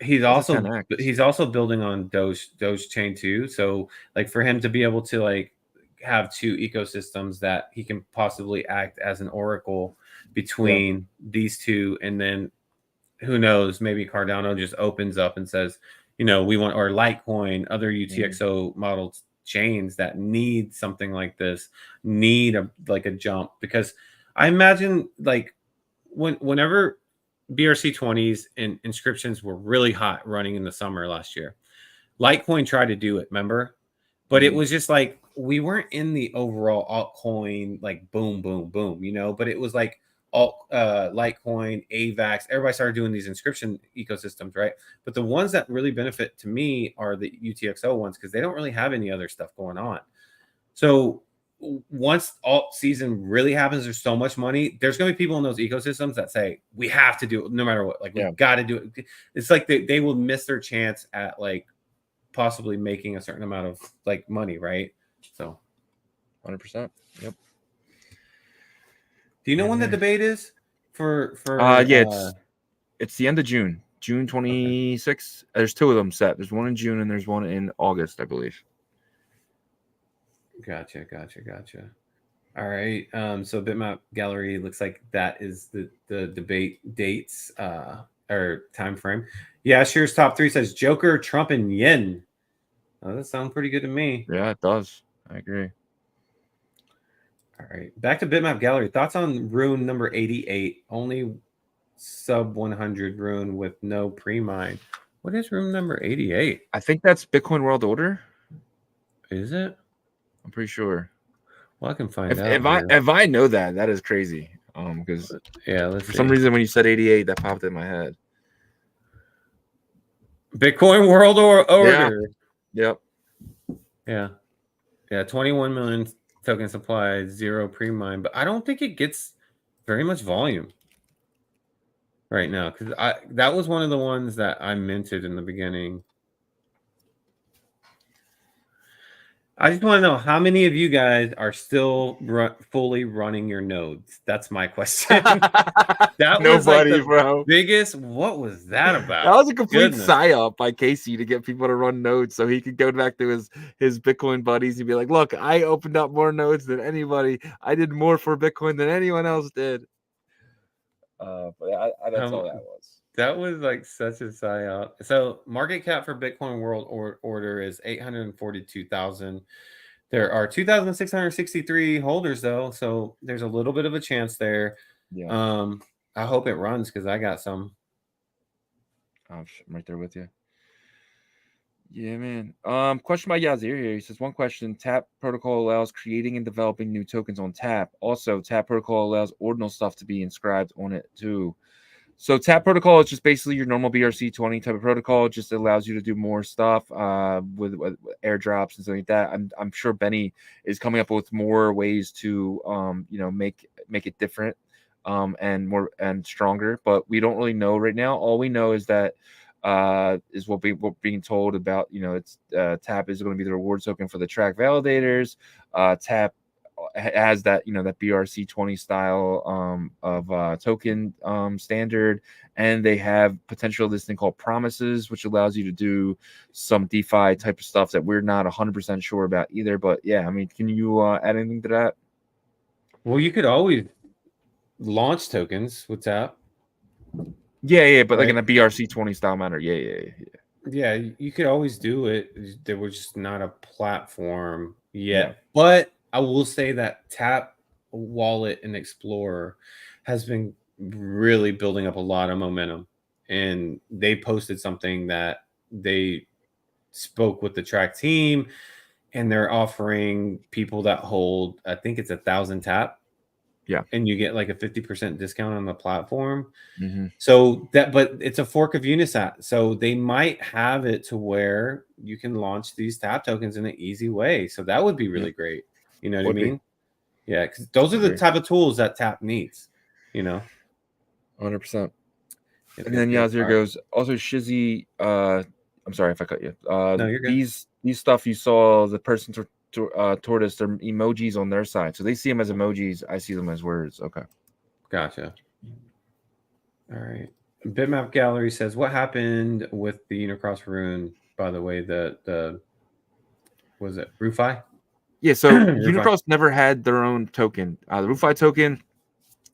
He's also building on Doge chain too. So like for him to be able to like have two ecosystems that he can possibly act as an oracle between these two, and then who knows, maybe Cardano just opens up and says, we want, or Litecoin, other UTXO model chains that need something like this, need a jump. Because I imagine, like, whenever BRC20s and inscriptions were really hot running in the summer last year, Litecoin tried to do it, remember? But it was just like, we weren't in the overall altcoin, like boom, but it was like Litecoin, AVAX, everybody started doing these inscription ecosystems, right? But the ones that really benefit to me are the UTXO ones, because they don't really have any other stuff going on. So once alt season really happens, there's so much money, there's going to be people in those ecosystems that say, we have to do it no matter what. Like, we got to do it. It's like they will miss their chance at like possibly making a certain amount of like money, right? So 100%. Yep. Do you know when the debate is for it's the end of June 26th. Okay. There's two of them set. There's one in June and there's one in August, I believe. Gotcha. All right. So Bitmap Gallery looks like that is the debate dates. or time frame. Yeah, Shear's top 3 says Joker, Trump, and Yen. Oh, that sounds pretty good to me. Yeah, it does. I agree. All right, back to Bitmap Gallery. Thoughts on rune number 88? Only sub 100 rune with no pre-mine. What is rune number 88? I think that's Bitcoin World Order. Is it? I'm pretty sure. Well, I can find If, out. if I know that is crazy. Because yeah, for some reason when you said 88, that popped in my head. Bitcoin World Order. Yeah. Yep. Yeah. 21 million token supply, 0 pre-mine, but I don't think it gets very much volume right now because that was one of the ones that I minted in the beginning. I just want to know how many of you guys are still fully running your nodes. That's my question. That was nobody, like the bro. biggest. What was that about? That was a complete psyop by Casey to get people to run nodes so he could go back to his Bitcoin buddies and be like, "Look, I opened up more nodes than anybody. I did more for Bitcoin than anyone else did." But that's all that was. That was like such a psyop. So market cap for Bitcoin World Order is 842,000. There are 2,663 holders though, so there's a little bit of a chance there. Yeah. I hope it runs because I got some. I'm right there with you. Yeah, man. Question by Yazir here. He says, one question. Tap protocol allows creating and developing new tokens on Tap. Also, Tap protocol allows ordinal stuff to be inscribed on it too. So Tap protocol is just basically your normal BRC20 type of protocol. It just allows you to do more stuff with airdrops and stuff like that. I'm sure Benny is coming up with more ways to make it different and more and stronger. But we don't really know right now. All we know is that is what we're being told about. It's Tap is going to be the reward token for the track validators. Tap has that that BRC20 style of token standard, and they have potential this thing called promises, which allows you to do some DeFi type of stuff that we're not 100% sure about either. But yeah, I mean, can you add anything to that? Well, you could always launch tokens with Tap. Yeah, but like in a BRC20 style manner. Yeah, you could always do it. There was just not a platform yet. Yeah. But I will say that Tap Wallet and Explorer has been really building up a lot of momentum. And they posted something that they spoke with the track team, and they're offering people that hold, I think it's 1,000 Tap. Yeah. And you get like a 50% discount on the platform. Mm-hmm. So but it's a fork of Unisat. So they might have it to where you can launch these Tap tokens in an easy way. So that would be really great. You know what I mean? Yeah, because those are the type of tools that Tap needs, 100%. And then Yazir goes, also Shizzy, I'm sorry if I cut you. No, you're good. These stuff you saw, the person toward us, they're emojis on their side. So they see them as emojis. I see them as words. Okay. Gotcha. All right. Bitmap Gallery says, what happened with the Unicross rune, by the way, was it RuFi? Yeah, so Unicross never had their own token. The RuFi token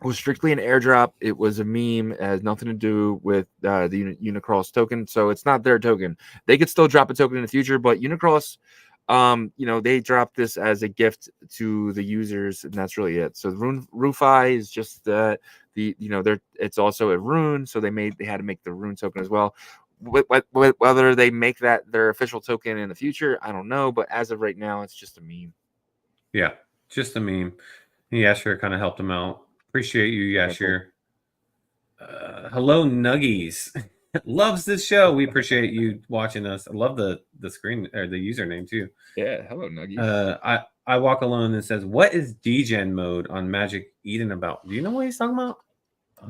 was strictly an airdrop. It was a meme. It has nothing to do with the Unicross token. So it's not their token. They could still drop a token in the future, but Unicross, they dropped this as a gift to the users, and that's really it. So RuFi is just it's also a rune, so they had to make the rune token as well. Whether they make that their official token in the future, I don't know. But as of right now, it's just a meme. Yeah, just a meme. Yashir kind of helped him out. Appreciate you, Yashir. Hello, Nuggies. Loves this show. We appreciate you watching us. I love the screen or the username too. Yeah, hello, Nuggies. I walk alone and says, what is degen mode on Magic Eden about? Do you know what he's talking about?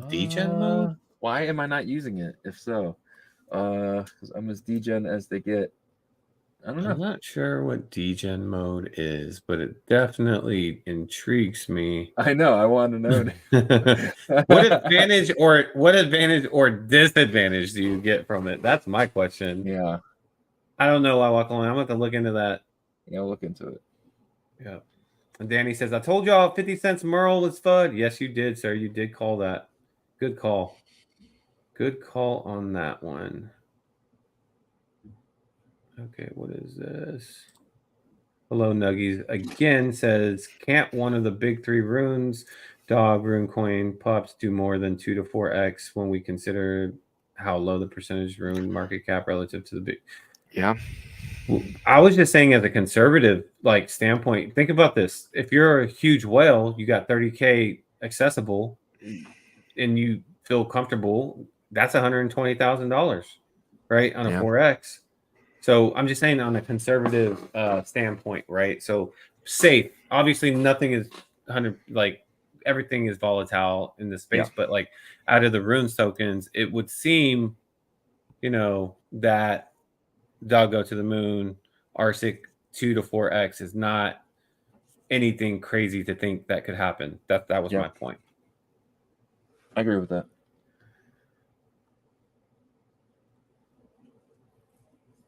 Degen mode? Why am I not using it? If so, because I'm as degen as they get. I don't know. I'm not sure what degen mode is, but it definitely intrigues me. I know. I want to know. What advantage or disadvantage do you get from it? That's my question. Yeah. I don't know. I walk alone. I'm going to look into that. Yeah, I'll look into it. Yeah. And Danny says, I told y'all 50 cents Merle was FUD. Yes, you did, sir. You did call that. Good call. Good call on that one. Okay, what is this? Hello, Nuggies. Again says, can't one of the big three runes, dog, rune coin, pups, do more than 2 to 4x when we consider how low the percentage rune market cap relative to the big? Yeah. I was just saying, as a conservative like standpoint, think about this. If you're a huge whale, you got 30K accessible and you feel comfortable, that's $120,000, right? On a 4x. So I'm just saying, on a conservative standpoint, right? So safe. Obviously, nothing is 100, like everything is volatile in this space, but like out of the runes tokens, it would seem, that dog go to the moon, RSIC 2 to 4x is not anything crazy to think that could happen. That was my point. I agree with that.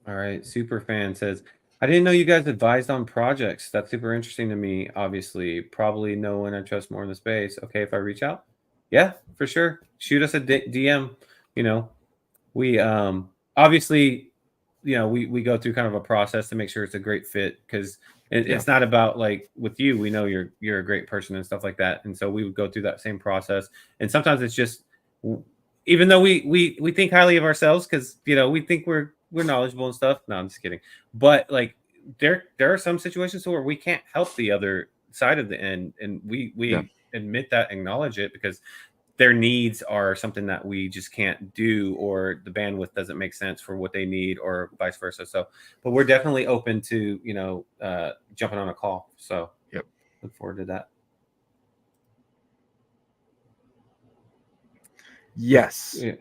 All right. Superfan says, I didn't know you guys advised on projects. That's super interesting to me. Obviously, probably no one I trust more in the space. Okay, if I reach out, yeah, for sure. Shoot us a DM. We obviously, we go through kind of a process to make sure it's a great fit, because it's not about, like, with you, we know you're a great person and stuff like that, and so we would go through that same process. And sometimes it's just, even though we think highly of ourselves, because we think we're knowledgeable and stuff. No, I'm just kidding. But like, there are some situations where we can't help the other side of the end, and we admit that, acknowledge it, because their needs are something that we just can't do, or the bandwidth doesn't make sense for what they need, or vice versa. So, but we're definitely open to jumping on a call. So look forward to that. Yes. Yeah.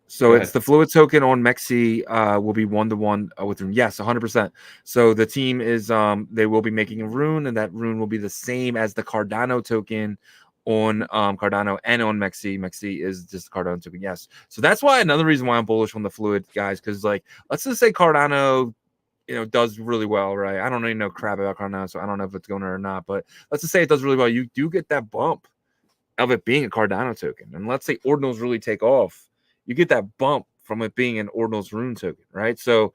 So it's the fluid token on Mexi will be 1-to-1 with rune. Yes, 100%. So the team is they will be making a rune, and that rune will be the same as the Cardano token on Cardano and on Mexi. Mexi is just the Cardano token. Yes. So that's why, another reason why I'm bullish on the fluid, guys, because, like, let's just say Cardano does really well, right? I don't even know crap about Cardano, so I don't know if it's going or not, but let's just say it does really well. You do get that bump of it being a Cardano token. And let's say Ordinals really take off, you get that bump from it being an Ordinals rune token, right? So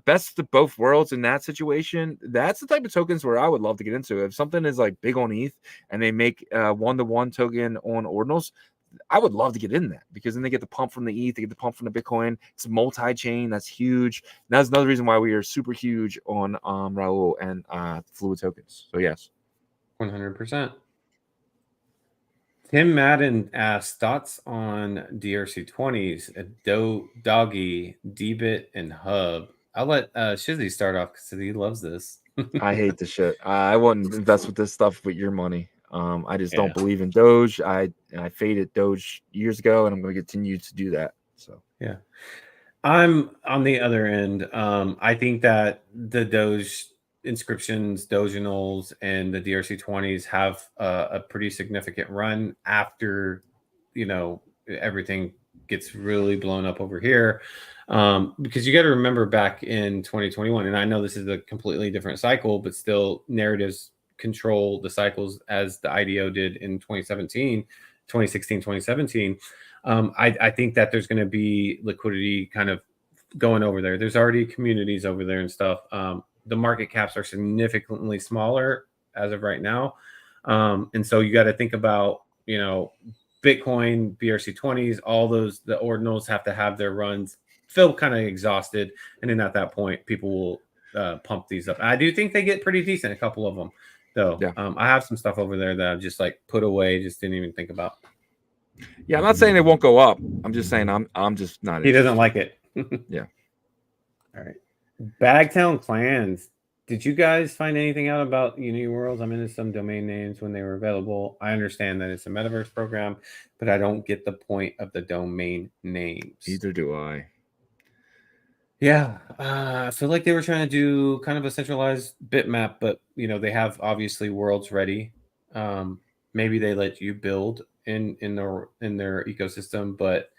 best of both worlds in that situation. That's the type of tokens where I would love to get into. If something is like big on ETH and they make a 1-to-1 token on Ordinals, I would love to get in that, because then they get the pump from the ETH, they get the pump from the Bitcoin. It's multi-chain. That's huge. And that's another reason why we are super huge on Raul and fluid tokens. So yes, 100%. Tim Madden asks, thoughts on DRC20s, Doggy, Dbit, and Hub. I'll let Shizzy start off, because he loves this. I hate this shit. I wouldn't invest with this stuff with your money. I just don't believe in Doge. I faded Doge years ago, and I'm going to continue to do that. So yeah, I'm on the other end. I think that the Doge inscriptions, Doginals, and the DRC20s have a pretty significant run after everything gets really blown up over here. Because you got to remember, back in 2021, and I know this is a completely different cycle, but still, narratives control the cycles, as the IDO did in 2016, 2017. I think that there's going to be liquidity kind of going over there. There's already communities over there and stuff. The market caps are significantly smaller as of right now. And so you got to think about, Bitcoin, BRC20s, all those, the ordinals have to have their runs feel kind of exhausted. And then at that point, people will pump these up. I do think they get pretty decent, a couple of them, though. Yeah. I have some stuff over there that I've just like put away, just didn't even think about. Yeah, I'm not saying it won't go up. I'm just saying I'm just not. He doesn't like it. Yeah. All right. Bagtown Clans. Did you guys find anything out about Unity Worlds? I'm into some domain names when they were available. I understand that it's a metaverse program, but I don't get the point of the domain names. Either do I. Yeah, I feel like they were trying to do kind of a centralized bitmap, but they have obviously worlds ready. Maybe they let you build in their ecosystem, but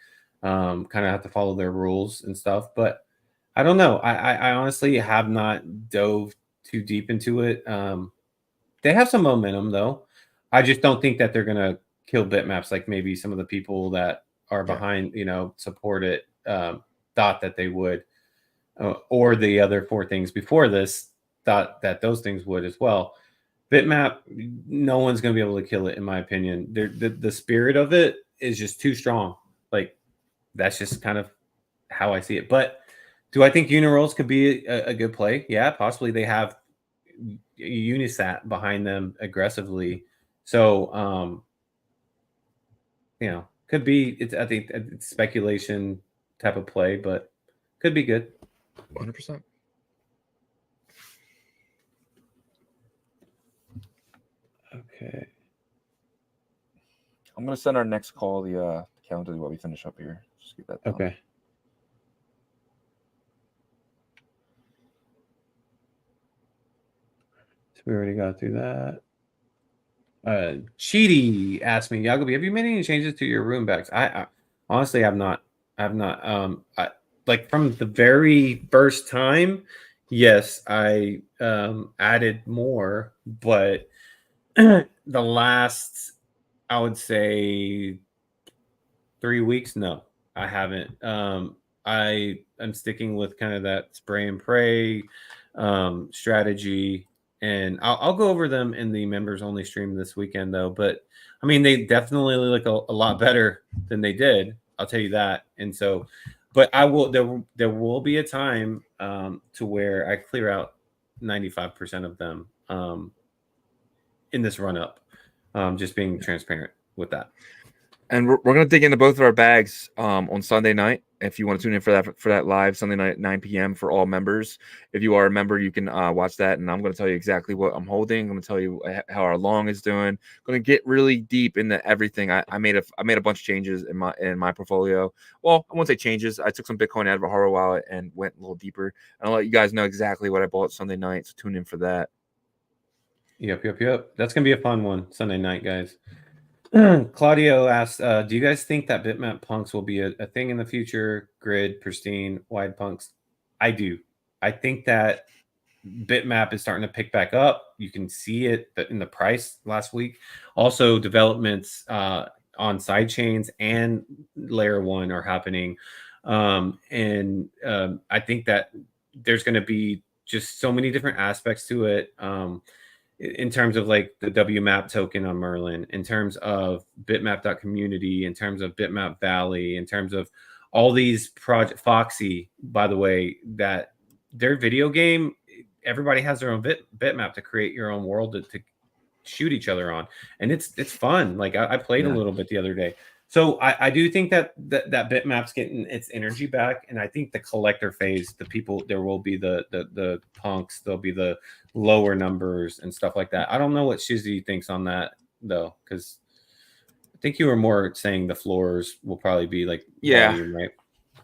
kind of have to follow their rules and stuff. But I don't know. I honestly have not dove too deep into it. They have some momentum, though. I just don't think that they're gonna kill bitmaps like maybe some of the people that are behind, support it, thought that they would, or the other 4 things before this thought that those things would as well. Bitmap, no one's going to be able to kill it, in my opinion. The spirit of it is just too strong. Like, that's just kind of how I see it. But do I think Unirolls could be a good play? Yeah, possibly. They have Unisat behind them aggressively. So, could be, I think it's speculation type of play, but could be good. 100%. Okay. I'm going to send our next call the calendar while we finish up here. Just get that done. Okay. So we already got through that. Cheaty asked me, Yagobi, have you made any changes to your room bags? I honestly have not. Like from the very first time, yes, I added more, but the last, I would say 3 weeks, no, I haven't. I'm sticking with kind of that spray and pray strategy. And I'll go over them in the members only stream this weekend, though. But I mean, they definitely look a lot better than they did. I'll tell you that. And so, but I will. There will be a time to where I clear out 95% of them in this run up. Just being transparent with that. And we're going to dig into both of our bags on Sunday night. If you want to tune in for that live Sunday night at 9 p.m. for all members. If you are a member, you can watch that. And I'm going to tell you exactly what I'm holding. I'm going to tell you how our long is doing. Going to get really deep into everything. I made a bunch of changes in my portfolio. Well, I won't say changes. I took some Bitcoin out of a hardware wallet and went a little deeper. And I'll let you guys know exactly what I bought Sunday night. So tune in for that. Yep. That's going to be a fun one Sunday night, guys. Claudio asks, do you guys think that bitmap punks will be a thing in the future? Grid, pristine, wide punks? I do. I think that bitmap is starting to pick back up. You can see it in the price last week. Also, developments on side chains and layer 1 are happening. And I think that there's going to be just so many different aspects to it. In terms of like the WMAP token on Merlin, in terms of bitmap.community, in terms of Bitmap Valley, in terms of all these project Foxy, by the way, that their video game, everybody has their own bitmap to create your own world to shoot each other on. And it's fun. Like I played a little bit the other day. So I do think that bitmap's getting its energy back, and I think the collector phase, the people, there will be the punks, there'll be the lower numbers and stuff like that. I don't know what Shizzy thinks on that though, because I think you were more saying the floors will probably be like volume, right?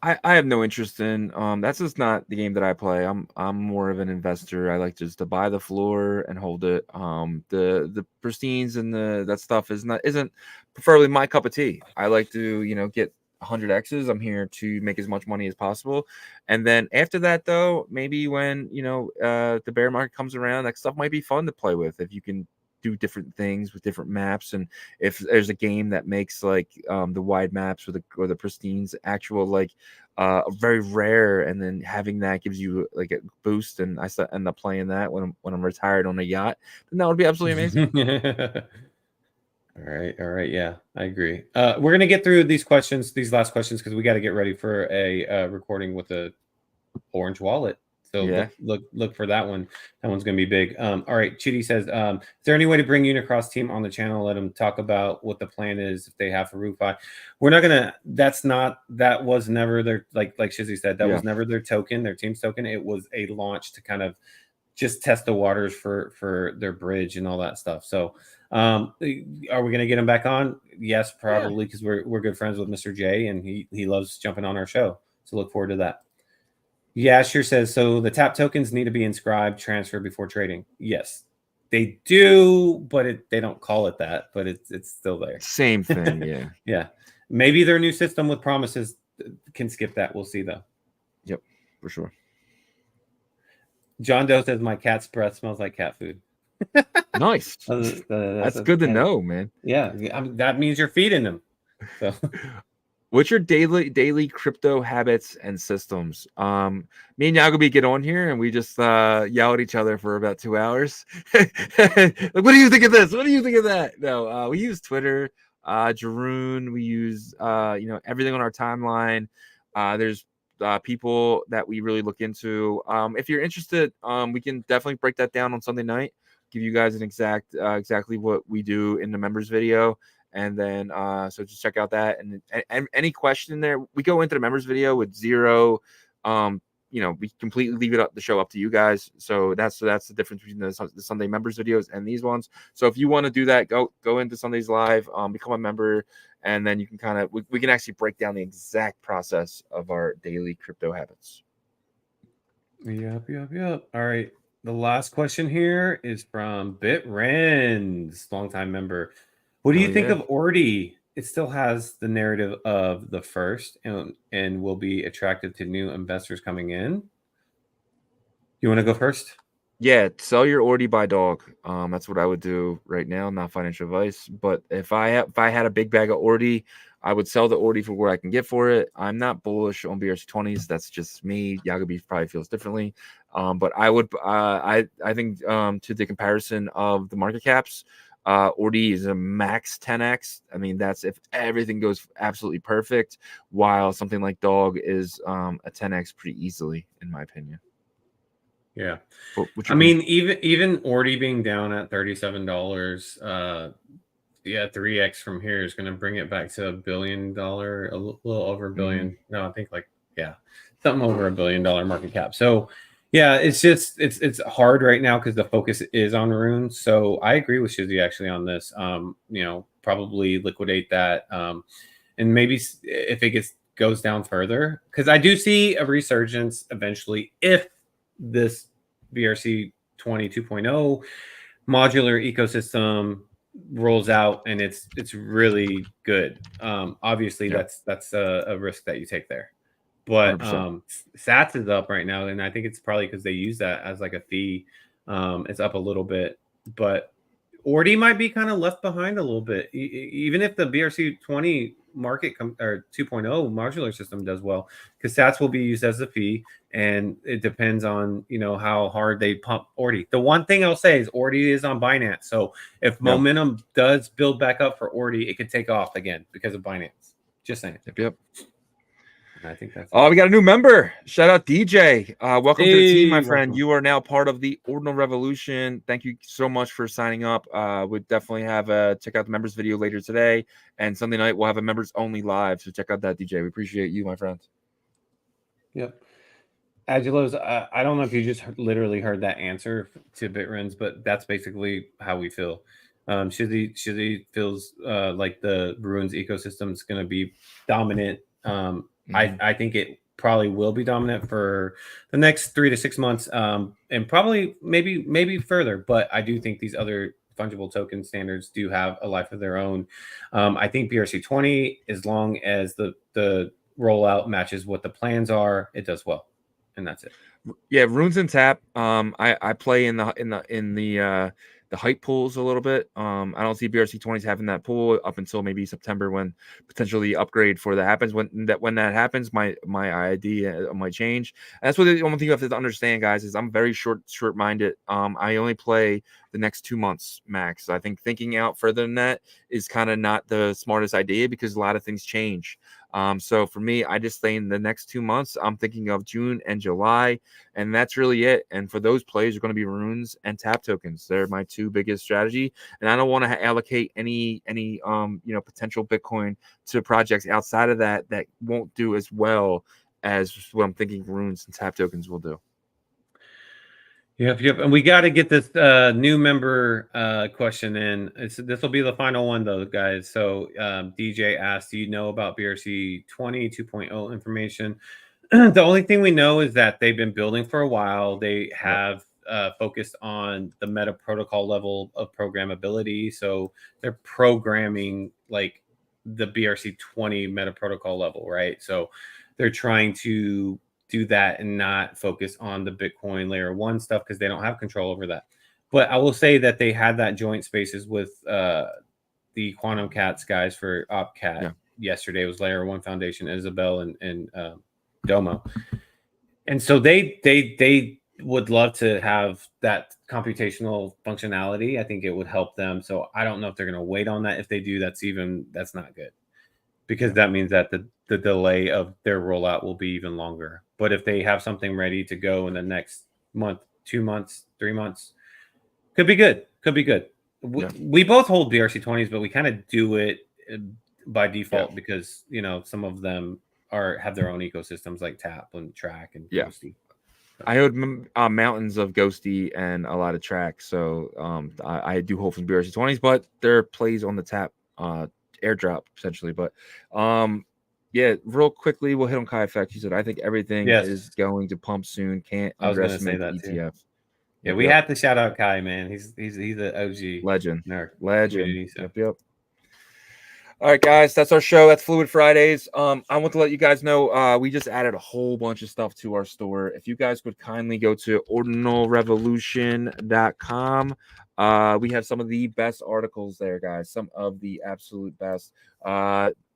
I have no interest in that's just not the game that I play. I'm more of an investor. I like just to buy the floor and hold it. The pristines and that stuff isn't preferably my cup of tea. I like to get 100 X's. I'm here to make as much money as possible. And then after that, though, maybe when the bear market comes around, that stuff might be fun to play with if you can do different things with different maps. And if there's a game that makes like the wide maps or the pristines actual like very rare, and then having that gives you like a boost, and I end up playing that when I'm retired on a yacht, then that would be absolutely amazing. All right. Yeah, I agree. We're gonna get through these last questions, because we got to get ready for a recording with a orange wallet. So look for that one. That one's going to be big. All right. Chitty says, is there any way to bring Unicross team on the channel? Let them talk about what the plan is if they have for RuFi. We're not going to, that was never their, like Shizzy said, that was never their token, their team's token. It was a launch to kind of just test the waters for their bridge and all that stuff. So are we going to get him back on? Yes, probably, because we're good friends with Mr. J, and he loves jumping on our show. So look forward to that. Yeah, sure says, so the tap tokens need to be inscribed, transfer before trading. Yes, they do, but they don't call it that, but it's still there. Same thing, yeah. Yeah. Maybe their new system with promises can skip that. We'll see, though. Yep, for sure. John Doe says, my cat's breath smells like cat food. Nice. That's good to know, man. Yeah, that means you're feeding them. So. What's your daily crypto habits and systems? Me and Yagobi get on here and we just yell at each other for about 2 hours. Like, what do you think of this? What do you think of that? No, we use Twitter, Jeroen. We use everything on our timeline. There's people that we really look into. If you're interested, we can definitely break that down on Sunday night. Give you guys an exactly what we do in the members video. And then so just check out that and any question there, we go into the members video with zero we completely leave the show up to you guys. So that's the difference between the Sunday members videos and these ones. So if you want to do that, go into Sunday's live, become a member, and then you can kind of we can actually break down the exact process of our daily crypto habits. Yep. All right, the last question here is from BitRens, longtime member. What do you think of Ordi? It still has the narrative of the first and will be attractive to new investors coming in. You want to go first? Yeah, sell your Ordi, buy dog. That's what I would do right now. Not financial advice, but if I had a big bag of Ordi, I would sell the Ordi for what I can get for it. I'm not bullish on BRC20s. That's just me. Yagobi probably feels differently. But I would I think to the comparison of the market caps, Ordi is a max 10x. I mean, that's if everything goes absolutely perfect, while something like dog is a 10x pretty easily, in my opinion. Yeah. I mean, even Ordi being down at $37, 3x from here is going to bring it back to $1 billion, a little over $1 billion. No, I think something over $1 billion market cap. So yeah, it's just it's hard right now because the focus is on runes. So I agree with Shizzy actually on this. Probably liquidate that, and maybe if it goes down further, because I do see a resurgence eventually if this BRC 2.0 modular ecosystem rolls out and it's really good. Obviously, that's a risk that you take there. But Sats is up right now, and I think it's probably because they use that as like a fee. It's up a little bit, but Ordi might be kind of left behind a little bit, even if the BRC 20 market or 2.0 modular system does well, because Sats will be used as a fee, and it depends on how hard they pump Ordi. The one thing I'll say is Ordi is on Binance, so if momentum does build back up for Ordi, it could take off again because of Binance. Just saying. Yep. I think that's we got a new member. Shout out DJ. Welcome to the team, my friend. Welcome. You are now part of the Ordinal Revolution. Thank you so much for signing up. We'll definitely have check out the members video later today, and Sunday night we'll have a members only live. So check out that, DJ. We appreciate you, my friend. Yep. Agilos, I don't know if you just literally heard that answer to BitRens, but that's basically how we feel. Shizzy feels like the runes ecosystem is going to be dominant. I think it probably will be dominant for the next 3 to 6 months, and probably maybe further. But I do think these other fungible token standards do have a life of their own. I think BRC20, as long as the rollout matches what the plans are, it does well, and that's it. Yeah, runes and tap. I play in the hype pools a little bit. I don't see BRC20s having that pool up until maybe September, when potentially upgrade for that happens. When that happens, my idea might change. And that's what the only thing you have to understand, guys, is I'm very short-minded. I only play the next 2 months max. I think thinking out further than that is kind of not the smartest idea, because a lot of things change. So for me, I just stay in the next 2 months. I'm thinking of June and July, and that's really it. And for those plays, are going to be runes and tap tokens. They're my two biggest strategy, and I don't want to allocate any potential Bitcoin to projects outside of that won't do as well as what I'm thinking runes and tap tokens will do. Yep. And we got to get this new member question in. This will be the final one, though, guys. So DJ asked, do you know about BRC 2.0 information? The only thing we know is that they've been building for a while. They have focused on the meta protocol level of programmability. So they're programming like the BRC 20 meta protocol level, right? So they're trying to do that and not focus on the Bitcoin layer 1 stuff, because they don't have control over that. But I will say that they had that joint spaces with the Quantum Cats guys for OpCat. yesterday was Layer 1 Foundation, Isabel, and Domo. And so they would love to have that computational functionality. I think it would help them. So I don't know if they're going to wait on that. If they do, that's not good, because that means that the delay of their rollout will be even longer. But if they have something ready to go in the next month, 2 months, 3 months, could be good. We both hold BRC20s, but we kind of do it by default because, you know, some of them have their own ecosystems like Tap and Track and Ghosty. I hold mountains of Ghosty and a lot of Track, so I do hold some BRC20s, but there are plays on the Tap airdrop essentially. But real quickly, we'll hit on Kai Effect. He said, I think everything is going to pump soon. Can't underestimate the ETF. Too. Yeah, we have to shout out Kai, man. He's an OG legend. Legend. Yep. All right, guys, that's our show. That's Fluid Fridays. I want to let you guys know we just added a whole bunch of stuff to our store. If you guys would kindly go to ordinalrevolution.com. We have some of the best articles there, guys. Some of the absolute best.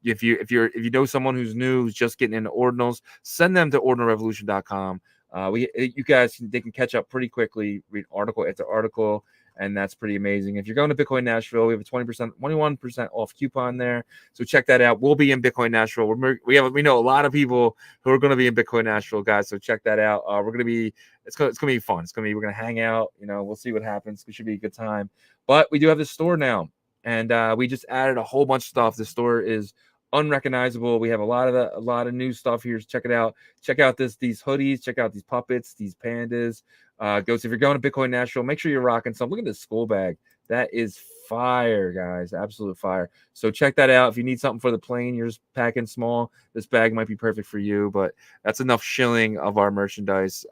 If you know someone who's new, who's just getting into ordinals, send them to ordinalrevolution.com. They can catch up pretty quickly, read article after article, and that's pretty amazing. If you're going to Bitcoin Nashville, we have a 21% off coupon there, so check that out. We'll be in Bitcoin Nashville. We know a lot of people who are going to be in Bitcoin Nashville, guys. So check that out. We're going to be it's going to be fun. We're going to hang out. You know, we'll see what happens. It should be a good time. But we do have this store now, and we just added a whole bunch of stuff. The store is unrecognizable. We have a lot of new stuff here. Check it out. Check out these hoodies. Check out these puppets, these pandas. If you're going to Bitcoin Nashville, make sure you're rocking some. Look at this school bag. That is fire, guys. Absolute fire. So check that out. If you need something for the plane, you're just packing small, this bag might be perfect for you. But that's enough shilling of our merchandise.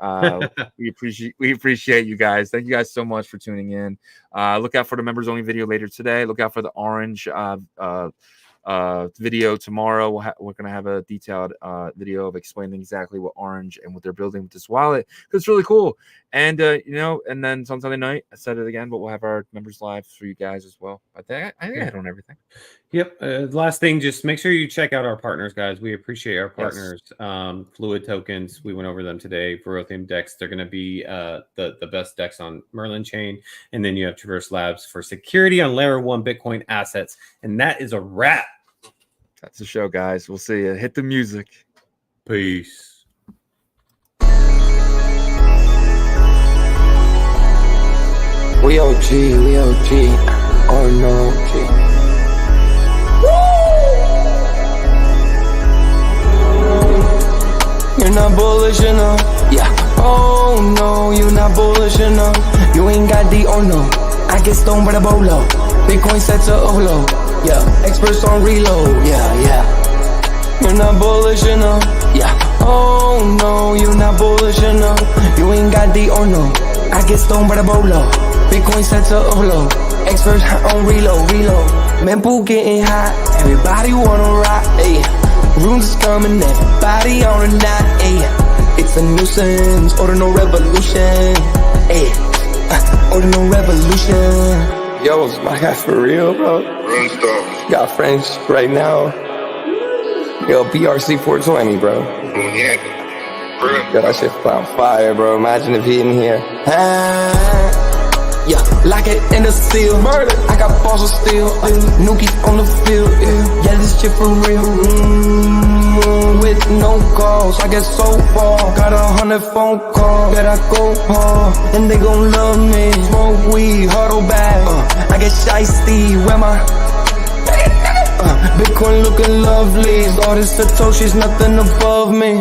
We appreciate you guys. Thank you guys so much for tuning in. Look out for the members only video later today. Look out for the orange video tomorrow. We're going to have a detailed video of explaining exactly what orange and what they're building with this wallet, because it's really cool. And and then on Sunday night, I said it again, but we'll have our members live for you guys as well. I think I hit on everything. Yep. Last thing, just make sure you check out our partners, guys. We appreciate our partners. Yes. Fluid tokens, we went over them today. Verothium DEX, they're going to be the best DEX on Merlin chain. And then you have Traverse Labs for security on Layer 1 Bitcoin assets. And that is a wrap. That's the show, guys. We'll see you. Hit the music. Peace. We OG. Oh no, G. You're not bullish enough. Yeah. Oh no, you're not bullish enough. You ain't got the oh no. I get stoned by the bolo. Bitcoin set to Olo. Yeah, experts on reload. Yeah. You're not bullish enough. Yeah. Oh no, you're not bullish enough. You ain't got the oh no. I get stoned by the bolo. Bitcoin set to Olo. Experts on reload. Mempool getting hot. Everybody wanna rock. Ayy. Rooms is coming. Everybody on a knot. Ayy. It's a nuisance. Ordinal Revolution. Ayy. Ordinal Revolution. Yo, it's my guy for real, bro. Got friends right now. Yo, BRC 420, bro. Yeah. Yo, that shit on fire, bro. Imagine if he in here. Yeah, like it in the steel. Merlin. I got balls of steel. Nookies on the field. Yeah, this shit for real. With no calls, I get so far. Got 100 phone calls that I go hard, and they gon' love me. Smoke weed, huddle back. I get shiesty. Where my Bitcoin looking lovely. All this Satoshi's nothing above me.